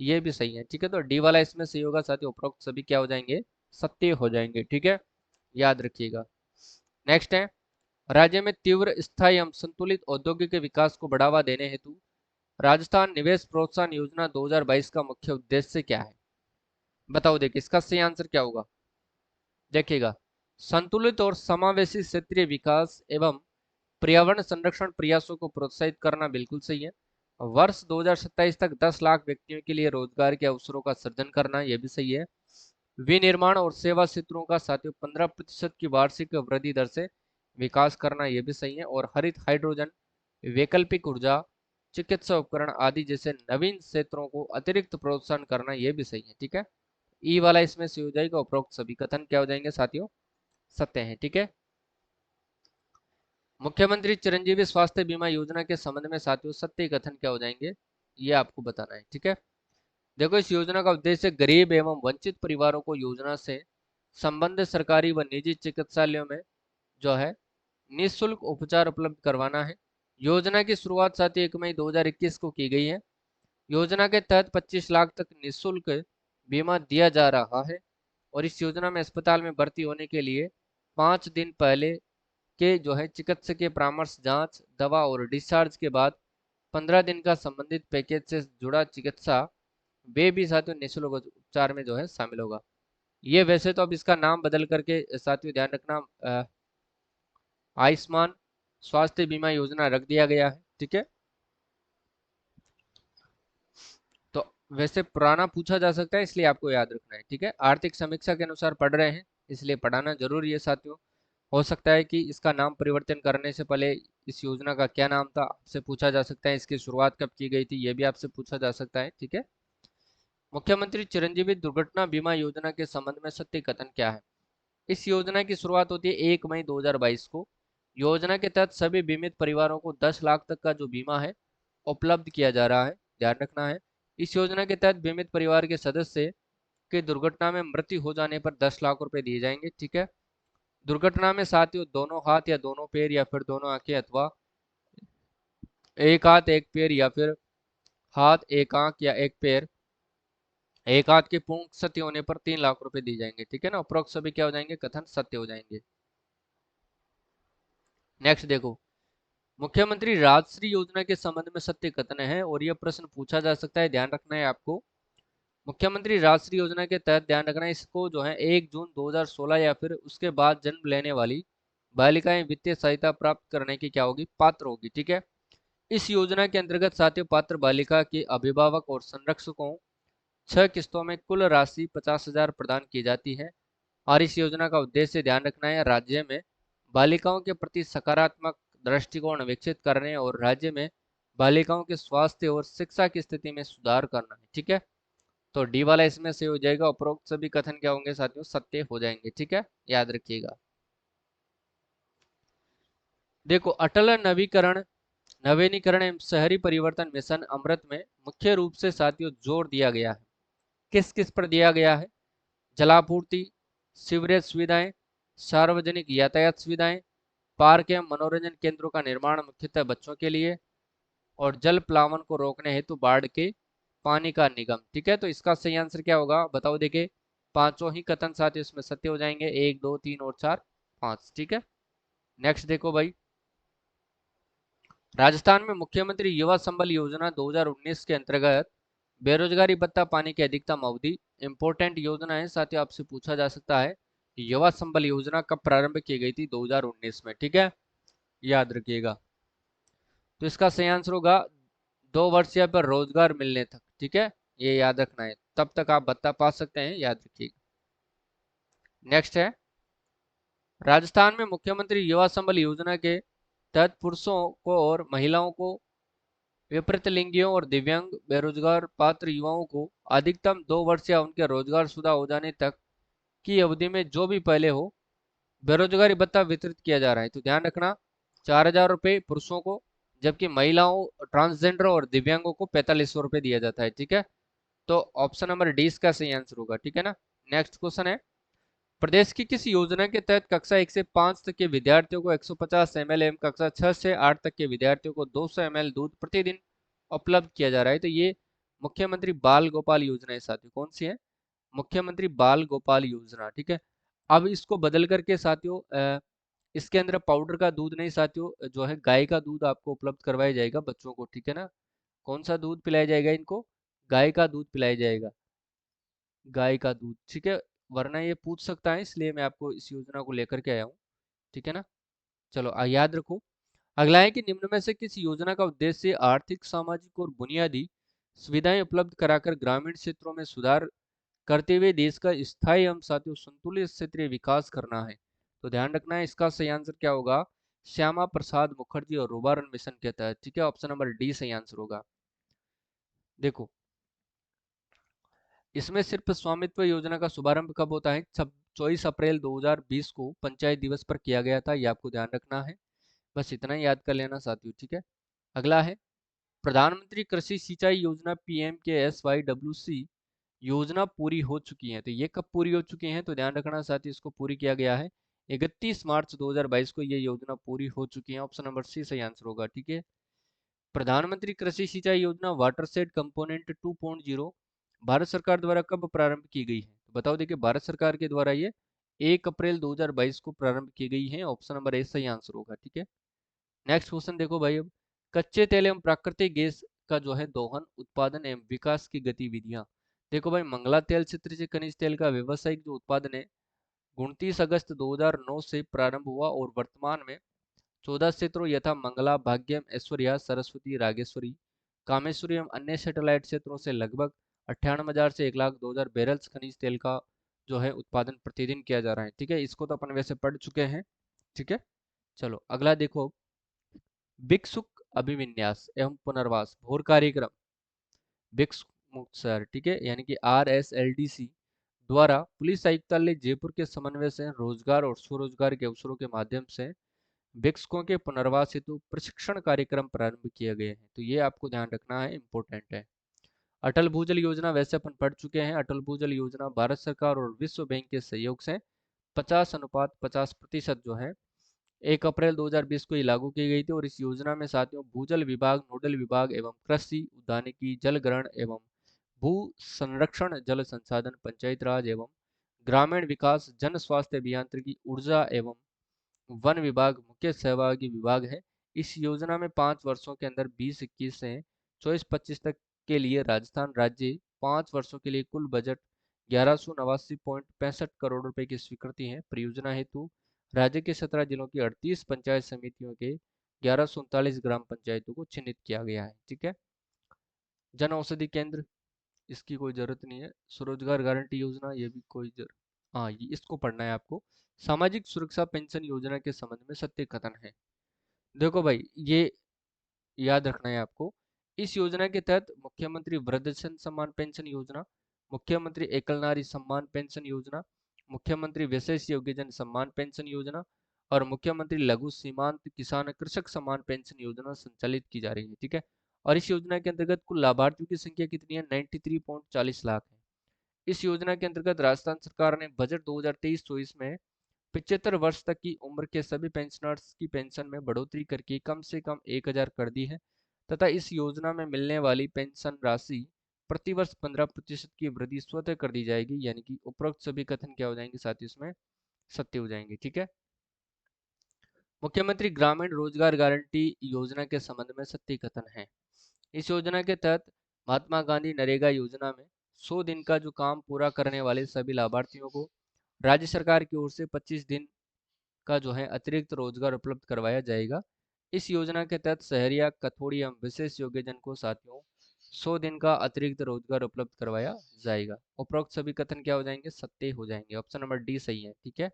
ये भी सही है। ठीक है, तो डी वाला इसमें सही होगा साथियों, उपरोक्त सभी क्या हो जाएंगे, सत्य हो जाएंगे। ठीक है, याद रखिएगा। नेक्स्ट है, राज्य में तीव्र स्थायी एवं संतुलित औद्योगिक विकास को बढ़ावा देने हेतु राजस्थान निवेश प्रोत्साहन योजना 2022 का मुख्य उद्देश्य क्या है, बताओ। देखिए इसका सही आंसर क्या होगा, देखिएगा संतुलित और समावेशी क्षेत्रीय विकास एवं पर्यावरण संरक्षण प्रयासों को प्रोत्साहित करना, बिल्कुल सही है। वर्ष 2027 तक 10 लाख व्यक्तियों के लिए रोजगार के अवसरों का सृजन करना, यह भी सही है। विनिर्माण और सेवा क्षेत्रों का साथियों 15% की वार्षिक वृद्धि दर से विकास करना, यह भी सही है। और हरित हाइड्रोजन, वैकल्पिक ऊर्जा, चिकित्सा उपकरण आदि जैसे नवीन क्षेत्रों को अतिरिक्त प्रोत्साहन करना, यह भी सही है। ठीक है, ई वाला इसमें से हो जाएगा, उपरोक्त सभी कथन क्या हो जाएंगे साथियों, सत्य है। ठीक है, मुख्यमंत्री चिरंजीवी स्वास्थ्य बीमा योजना के संबंध में साथियों सत्य कथन क्या हो जाएंगे, ये आपको बताना है। ठीक है, देखो इस योजना का उद्देश्य गरीब एवं वंचित परिवारों को योजना से संबंधित सरकारी व निजी चिकित्सालयों में जो है निःशुल्क उपचार उपलब्ध करवाना है। योजना की शुरुआत साथियों 1 मई 2021 को की गई है। योजना के तहत 25 लाख तक निःशुल्क बीमा दिया जा रहा है और इस योजना में अस्पताल में भर्ती होने के लिए 5 दिन पहले के जो है चिकित्सकीय परामर्श, जांच, दवा और डिस्चार्ज के बाद 15 दिन का संबंधित पैकेज से जुड़ा चिकित्सा वे भी साथियों निःशुल्क उपचार में जो है शामिल होगा। ये वैसे तो अब इसका नाम बदल करके साथियों ध्यान रखना आयुष्मान स्वास्थ्य बीमा योजना रख दिया गया है। ठीक है, तो वैसे पुराना पूछा जा सकता है इसलिए आपको याद रखना है। ठीक है, आर्थिक समीक्षा के अनुसार पढ़ रहे हैं इसलिए पढ़ाना जरूरी है साथियों। हो सकता है कि इसका नाम परिवर्तन करने से पहले इस योजना का क्या नाम था आपसे पूछा जा सकता है, इसकी शुरुआत कब की गई थी ये भी आपसे पूछा जा सकता है। ठीक है, मुख्यमंत्री चिरंजीवी दुर्घटना बीमा योजना के संबंध में सत्य कथन क्या है। इस योजना की शुरुआत होती है 1 मई 2022 को। योजना के तहत सभी बीमित परिवारों को 10 लाख तक का जो बीमा है उपलब्ध किया जा रहा है, ध्यान रखना है। इस योजना के तहत बीमित परिवार के सदस्य की दुर्घटना में मृत्यु हो जाने पर 10 लाख रुपए दिए जाएंगे। ठीक है, दुर्घटना में साथियों दोनों हाथ या दोनों पैर या फिर दोनों आंखें अथवा एक हाथ एक पैर या फिर हाथ एक आंख या एक पैर एक हाथ के पूर्ण क्षति होने पर 3 लाख रुपए दिए जाएंगे। ठीक है ना, उपरोक्त सभी क्या हो जाएंगे, कथन सत्य हो जाएंगे। नेक्स्ट देखो, मुख्यमंत्री राजश्री योजना के संबंध में सत्य कथन है और यह प्रश्न पूछा जा सकता है, ध्यान रखना है आपको। मुख्यमंत्री राजश्री योजना के तहत ध्यान रखना है, इसको जो है 1 जून 2016 या फिर उसके बाद जन्म लेने वाली बालिकाएं वित्तीय सहायता प्राप्त करने की क्या होगी, पात्र होगी। ठीक है, इस योजना के अंतर्गत साथियों पात्र बालिका के अभिभावक और संरक्षकों 6 किस्तों में कुल राशि 50,000 प्रदान की जाती है। और इस योजना का उद्देश्य ध्यान रखना है राज्य में बालिकाओं के प्रति सकारात्मक दृष्टिकोण विकसित करने और राज्य में बालिकाओं के स्वास्थ्य और शिक्षा की स्थिति में सुधार करना है। ठीक है, तो डी वाला इसमें से हो जाएगा, उपरोक्त सभी कथन क्या होंगे साथियों, सत्य हो जाएंगे। ठीक है, याद रखिएगा। देखो अटल नवीनीकरण एवं शहरी परिवर्तन मिशन अमृत में मुख्य रूप से साथियों जोर दिया गया है, किस किस पर दिया गया है, जलापूर्ति, सीवरेज सुविधाएं, सार्वजनिक यातायात सुविधाएं, पार्क एवं मनोरंजन केंद्रों का निर्माण मुख्यतः बच्चों के लिए, और जल प्लावन को रोकने हेतु बाढ़ के पानी का निगम। ठीक है, तो इसका सही आंसर क्या होगा बताओ। देखिए पांचों ही कथन साथ इसमें सत्य हो जाएंगे, 1 2 3 और 4 5। ठीक है, नेक्स्ट देखो भाई, राजस्थान में मुख्यमंत्री युवा संबल योजना 2019 के अंतर्गत बेरोजगारी भत्ता पाने की अधिकतम अवधि, इंपोर्टेंट योजना है साथियों, आपसे पूछा जा सकता है युवा संबल योजना कब प्रारंभ की गई थी, 2019 में। ठीक है, याद रखिएगा। तो इसका सही आंसर होगा 2 वर्ष या फिर रोजगार मिलने तक। ठीक है, ये याद रखना है, तब तक आप भत्ता पा सकते हैं, याद रखिएगा। नेक्स्ट है, राजस्थान में मुख्यमंत्री युवा संबल योजना के तहत पुरुषों को और महिलाओं को, विपरीत लिंगियों और दिव्यांग बेरोजगार पात्र युवाओं को अधिकतम 2 वर्ष या उनके रोजगार शुदा हो जाने तक की अवधि में जो भी पहले हो बेरोजगारी भत्ता वितरित किया जा रहा है। तो ध्यान रखना, 4,000 रुपये पुरुषों को, जबकि महिलाओं, ट्रांसजेंडर और दिव्यांगों को 4,500 रुपये दिया जाता है। ठीक है, तो ऑप्शन नंबर डी इसका सही आंसर होगा। ठीक है ना। नेक्स्ट क्वेश्चन है, प्रदेश की किस योजना के तहत कक्षा 1 से 5 तक के विद्यार्थियों को 150 ml एवं कक्षा 6 से 8 तक के विद्यार्थियों को 200 ml दूध प्रतिदिन उपलब्ध किया जा रहा है? तो ये मुख्यमंत्री बाल गोपाल योजना है साथियों। कौन सी है? मुख्यमंत्री बाल गोपाल योजना। ठीक है, अब इसको बदल करके साथियों इसके अंदर पाउडर का दूध नहीं साथियों, जो है गाय का दूध आपको उपलब्ध करवाया जाएगा बच्चों को। ठीक है ना। कौन सा दूध पिलाया जाएगा इनको? गाय का दूध पिलाया जाएगा, गाय का दूध। ठीक है, वरना ये पूछ सकता है, इसलिए मैं आपको इस योजना को लेकर के आया हूँ। ठीक है ना। चलो याद रखो। अगला है कि निम्न में से किस योजना का उद्देश्य आर्थिक, सामाजिक और बुनियादी सुविधाएं उपलब्ध कराकर ग्रामीण क्षेत्रों में सुधार करते हुए देश का स्थायी एवं साथियों संतुलित क्षेत्रीय विकास करना है? तो ध्यान रखना है, इसका सही आंसर क्या होगा? श्यामा प्रसाद मुखर्जी और रुर्बन मिशन के तहत। ठीक है, ऑप्शन नंबर डी सही आंसर होगा। देखो, इसमें सिर्फ स्वामित्व योजना का शुभारंभ कब होता है? 24 अप्रैल 2020 को पंचायत दिवस पर किया गया था। ये आपको ध्यान रखना है, बस इतना ही याद कर लेना साथियों। ठीक है, अगला है, प्रधानमंत्री कृषि सिंचाई योजना PMKSY योजना पूरी हो चुकी है। तो ये कब पूरी हो चुकी है? तो ध्यान रखना साथियों, इसको पूरी किया गया है 31 मार्च 2022 को ये योजना पूरी हो चुकी है। ऑप्शन नंबर सी सही आंसर होगा। ठीक है, प्रधानमंत्री कृषि सिंचाई योजना वाटरशेड कंपोनेंट 2.0 भारत सरकार द्वारा कब प्रारंभ की गई है? तो बताओ, देखिए भारत सरकार के द्वारा ये 1 अप्रैल 2022 को प्रारंभ की गई है। ऑप्शन नंबर ए सही आंसर होगा। ठीक है, नेक्स्ट क्वेश्चन देखो भाई। अब कच्चे तेल एवं प्राकृतिक गैस का जो है दोहन, उत्पादन एवं विकास की गतिविधियां। देखो भाई, मंगला तेल क्षेत्र से खनिज तेल का व्यवसायिक जो उत्पादन है 29 अगस्त 2009 से प्रारंभ हुआ और वर्तमान में 14 क्षेत्रों यथा मंगला, भाग्यम, ऐश्वर्या, सरस्वती, रागेश्वरी, कामेश्वरी एवं अन्य सैटेलाइट क्षेत्रों से लगभग 98,000 से 1,02,000 बैरल्स खनिज तेल का जो है उत्पादन प्रतिदिन किया जा रहा है। ठीक है, इसको तो अपन वैसे पढ़ चुके हैं। ठीक है, चलो अगला देखो, भिक्षुक अभिविन्यास एवं पुनर्वास भोर कार्यक्रम भिक्षुक सर, ठीक है, यानी कि RSLDC द्वारा पुलिस आयुक्तालय जयपुर के समन्वय से रोजगार और स्वरोजगार के अवसरों के माध्यम से भिक्षुकों के पुनर्वास हेतु प्रशिक्षण कार्यक्रम प्रारंभ किए गए हैं। तो ये आपको ध्यान रखना है, इंपॉर्टेंट है। अटल भूजल योजना वैसे अपन पढ़ चुके हैं। अटल भूजल योजना भारत सरकार और विश्व बैंक के सहयोग से 50/50% जो है 1 अप्रैल 2020 को ये लागू की गई थी। और इस योजना में साथियों भूजल विभाग, नोडल विभाग एवं कृषि, उद्यानिकी, जल ग्रहण एवं भू संरक्षण, जल संसाधन, पंचायत राज एवं ग्रामीण विकास, जन स्वास्थ्य अभियांत्रिकी, ऊर्जा एवं वन विभाग मुख्य सहभागी विभाग है। इस योजना में 5 वर्षों के अंदर 2021 से 24-25 तक के लिए राजस्थान राज्य 5 वर्षों के लिए कुल बजट 1189.65 करोड़ रुपए की स्वीकृति है। परियोजना हेतु राज्य के 17 जिलों की 38 पंचायत समितियों के 1139 ग्राम पंचायतों को चिन्हित किया गया है। ठीक है, जन औषधि केंद्र इसकी कोई जरूरत नहीं है। स्वरोजगार गारंटी योजना ये भी कोई हाँ, ये इसको पढ़ना है आपको। सामाजिक सुरक्षा पेंशन योजना के संबंध में सत्य कथन है। देखो भाई, ये याद रखना है आपको। इस योजना के तहत मुख्यमंत्री वृद्धजन सम्मान पेंशन योजना, मुख्यमंत्री एकल नारी सम्मान पेंशन योजना, मुख्यमंत्री विशेष योग्यजन सम्मान पेंशन योजना और मुख्यमंत्री लघु सीमांत किसान कृषक सम्मान पेंशन योजना संचालित की जा रही है। ठीक है, और इस योजना के अंतर्गत कुल लाभार्थियों की संख्या कितनी है? 93.40 लाख है। इस योजना के अंतर्गत राजस्थान सरकार ने बजट 2023-24 में 75 वर्ष तक की उम्र के सभी पेंशनर्स की पेंशन में बढ़ोतरी करके कम से कम 1,000 कर दी है तथा इस योजना में मिलने वाली पेंशन राशि प्रतिवर्ष 15% की वृद्धि स्वतः कर दी जाएगी। यानी कि उपरोक्त सभी कथन क्या हो जाएंगे साथ ही इसमें सत्य हो जाएंगे। ठीक है, मुख्यमंत्री ग्रामीण रोजगार गारंटी योजना के संबंध में सत्य कथन है। इस योजना के तहत महात्मा गांधी नरेगा योजना में 100 दिन का जो काम पूरा करने वाले सभी लाभार्थियों को राज्य सरकार की ओर से 25 दिन का जो है अतिरिक्त रोजगार उपलब्ध करवाया जाएगा। इस योजना के तहत शहरिया, कथोड़ी एवं विशेष योग्यजन को साथियों 100 दिन का अतिरिक्त रोजगार उपलब्ध करवाया जाएगा। उपरोक्त सभी कथन क्या हो जाएंगे? सत्य हो जाएंगे। ऑप्शन नंबर डी सही है। ठीक है,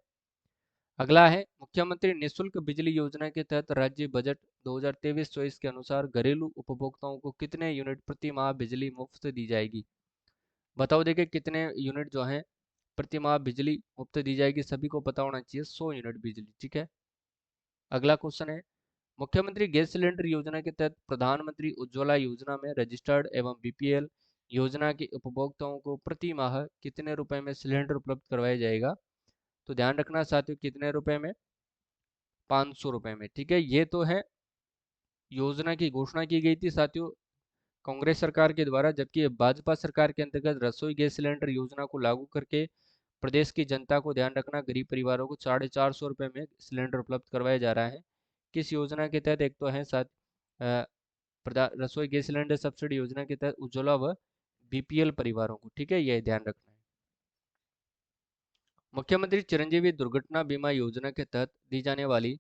अगला है मुख्यमंत्री निःशुल्क बिजली योजना के तहत राज्य बजट 2023-24 के अनुसार घरेलू उपभोक्ताओं को कितने यूनिट प्रति माह बिजली मुफ्त दी जाएगी। बताओ देखिए कितने यूनिट जो है प्रति माह बिजली मुफ्त दी जाएगी, सभी को पता होना चाहिए 100 यूनिट बिजली। ठीक है। अगला क्वेश्चन है मुख्यमंत्री गैस सिलेंडर योजना के तहत प्रधानमंत्री उज्ज्वला योजना में रजिस्टर्ड एवं बीपीएल योजना के उपभोक्ताओं को प्रति माह कितने रुपए में सिलेंडर उपलब्ध करवाया जाएगा। तो ध्यान रखना साथियों कितने रुपए में, 500 रुपए में। ठीक है, ये तो है योजना की घोषणा की गई थी साथियों कांग्रेस सरकार के द्वारा, जबकि भाजपा सरकार के अंतर्गत रसोई गैस सिलेंडर योजना को लागू करके प्रदेश की जनता को, ध्यान रखना, गरीब परिवारों को 450 रुपये में सिलेंडर उपलब्ध करवाया जा रहा है। किस योजना के तहत, एक तो है साथ रसोई गैस सिलेंडर सब्सिडी योजना के तहत उज्ज्वला व बीपीएल परिवारों को। ठीक है, यह ध्यान रखना है। मुख्यमंत्री चिरंजीवी दुर्घटना बीमा योजना के तहत दी जाने वाली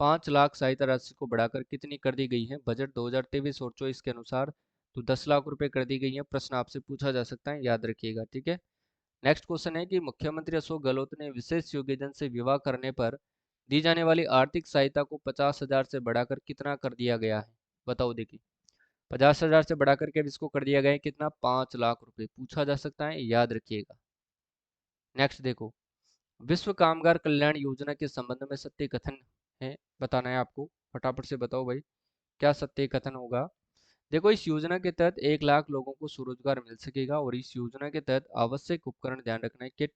5 लाख सहायता राशि को बढ़ाकर कितनी कर दी गई है बजट 2023 और 24 के अनुसार। तो 10 लाख रुपए कर दी गई है। प्रश्न आपसे पूछा जा सकता है, याद रखिएगा। ठीक है। नेक्स्ट क्वेश्चन है कि मुख्यमंत्री अशोक गहलोत ने विशेष योग्यजन से विवाह करने पर दी जाने वाली आर्थिक सहायता को 50,000 से बढ़ाकर कितना कर दिया गया है। बताओ देखिए 50,000 से बढ़ाकर के इसको कर दिया गया है कितना, 5 लाख रुपए। पूछा जा सकता है, याद रखिएगा। नेक्स्ट देखो विश्व कामगार कल्याण योजना के संबंध में सत्य कथन है, बताना है आपको। फटाफट से बताओ भाई क्या सत्य कथन होगा। देखो इस योजना के तहत 1 लाख लोगों को स्वरोजगार मिल सकेगा और इस योजना के तहत आवश्यक उपकरण, ध्यान रखना है, किट,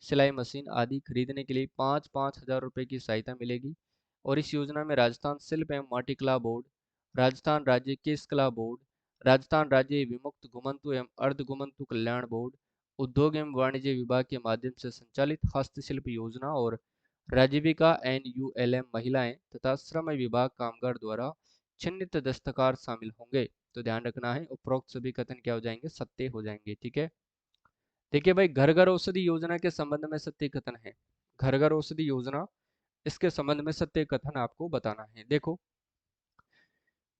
सिलाई मशीन आदि खरीदने के लिए 5,000 रुपए की सहायता मिलेगी। और इस योजना में राजस्थान शिल्प एवं माटी कला बोर्ड, राजस्थान राज्य केश कला बोर्ड, राजस्थान राज्य विमुक्त घुमंतु एवं अर्ध घुमंतु कल्याण बोर्ड, उद्योग एवं वाणिज्य विभाग के माध्यम से संचालित हस्तशिल्प योजना और राजीविका NULM महिलाएं तथा श्रम विभाग कामगार द्वारा चिन्हित दस्तकार शामिल होंगे। तो ध्यान रखना है उपरोक्त सभी कथन क्या हो जाएंगे, सत्य हो जाएंगे। ठीक है। देखिए भाई घर घर औषधि योजना के संबंध में सत्य कथन है। घर घर औषधि योजना, इसके संबंध में सत्य कथन आपको बताना है। देखो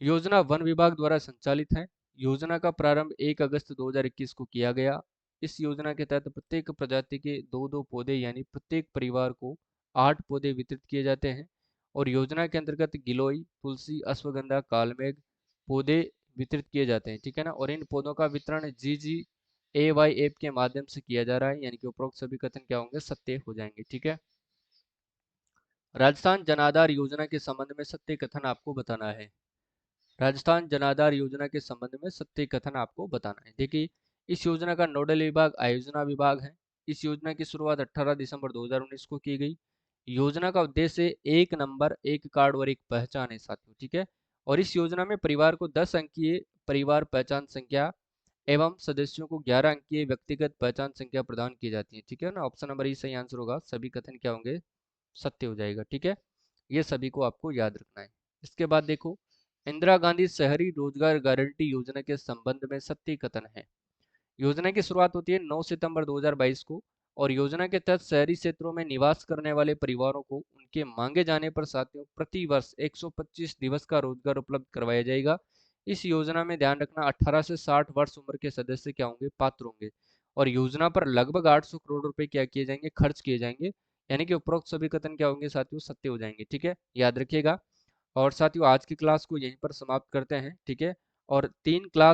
योजना वन विभाग द्वारा संचालित है। योजना का प्रारंभ 1 अगस्त 2021 को किया गया। इस योजना के तहत प्रत्येक प्रजाति के 2-2 पौधे यानी प्रत्येक परिवार को 8 पौधे वितरित किए जाते हैं। और योजना के अंतर्गत गिलोय, तुलसी, अश्वगंधा, कालमेघ पौधे वितरित किए जाते हैं। ठीक है ना। और इन पौधों का वितरण GGAY ऐप के माध्यम से किया जा रहा है, यानी कि उपरोक्त सभी कथन क्या होंगे, सत्य हो जाएंगे। ठीक है। राजस्थान जनाधार योजना के संबंध में सत्य कथन आपको बताना है। राजस्थान जनाधार योजना के संबंध में सत्य कथन आपको बताना है। देखिए इस योजना का नोडल विभाग आयोजना विभाग है। इस योजना की शुरुआत 18 दिसंबर 2019 को की गई। योजना का उद्देश्य एक नंबर, एक कार्ड और एक पहचान है साथियों। ठीक है। और इस योजना में परिवार को 10 अंकीय परिवार पहचान संख्या एवं सदस्यों को 11 अंकीय व्यक्तिगत पहचान संख्या प्रदान की जाती है। ठीक है ना। ऑप्शन नंबर ई सही आंसर होगा। सभी कथन क्या होंगे, सत्य हो जाएगा। ठीक है। ये सभी को आपको याद रखना है। इसके बाद देखो इंदिरा गांधी शहरी रोजगार गारंटी योजना के संबंध में सत्य कथन है। योजना की शुरुआत होती है 9 सितंबर 2022 को और योजना के तहत शहरी क्षेत्रों में निवास करने वाले परिवारों को उनके मांगे जाने पर साथियों प्रति वर्ष 125 दिवस का रोजगार उपलब्ध करवाया जाएगा। इस योजना में ध्यान रखना 18 से 60 वर्ष उम्र के सदस्य क्या होंगे, पात्र होंगे। और योजना पर लगभग 800 करोड़ रुपए क्या किए जाएंगे, खर्च किए जाएंगे। यानी कि उपरोक्त सभी कथन क्या होंगे साथियों, सत्य हो जाएंगे। ठीक है, याद रखिएगा। और साथियों आज की क्लास को यहीं पर समाप्त करते हैं। ठीक है। और 3 क्लास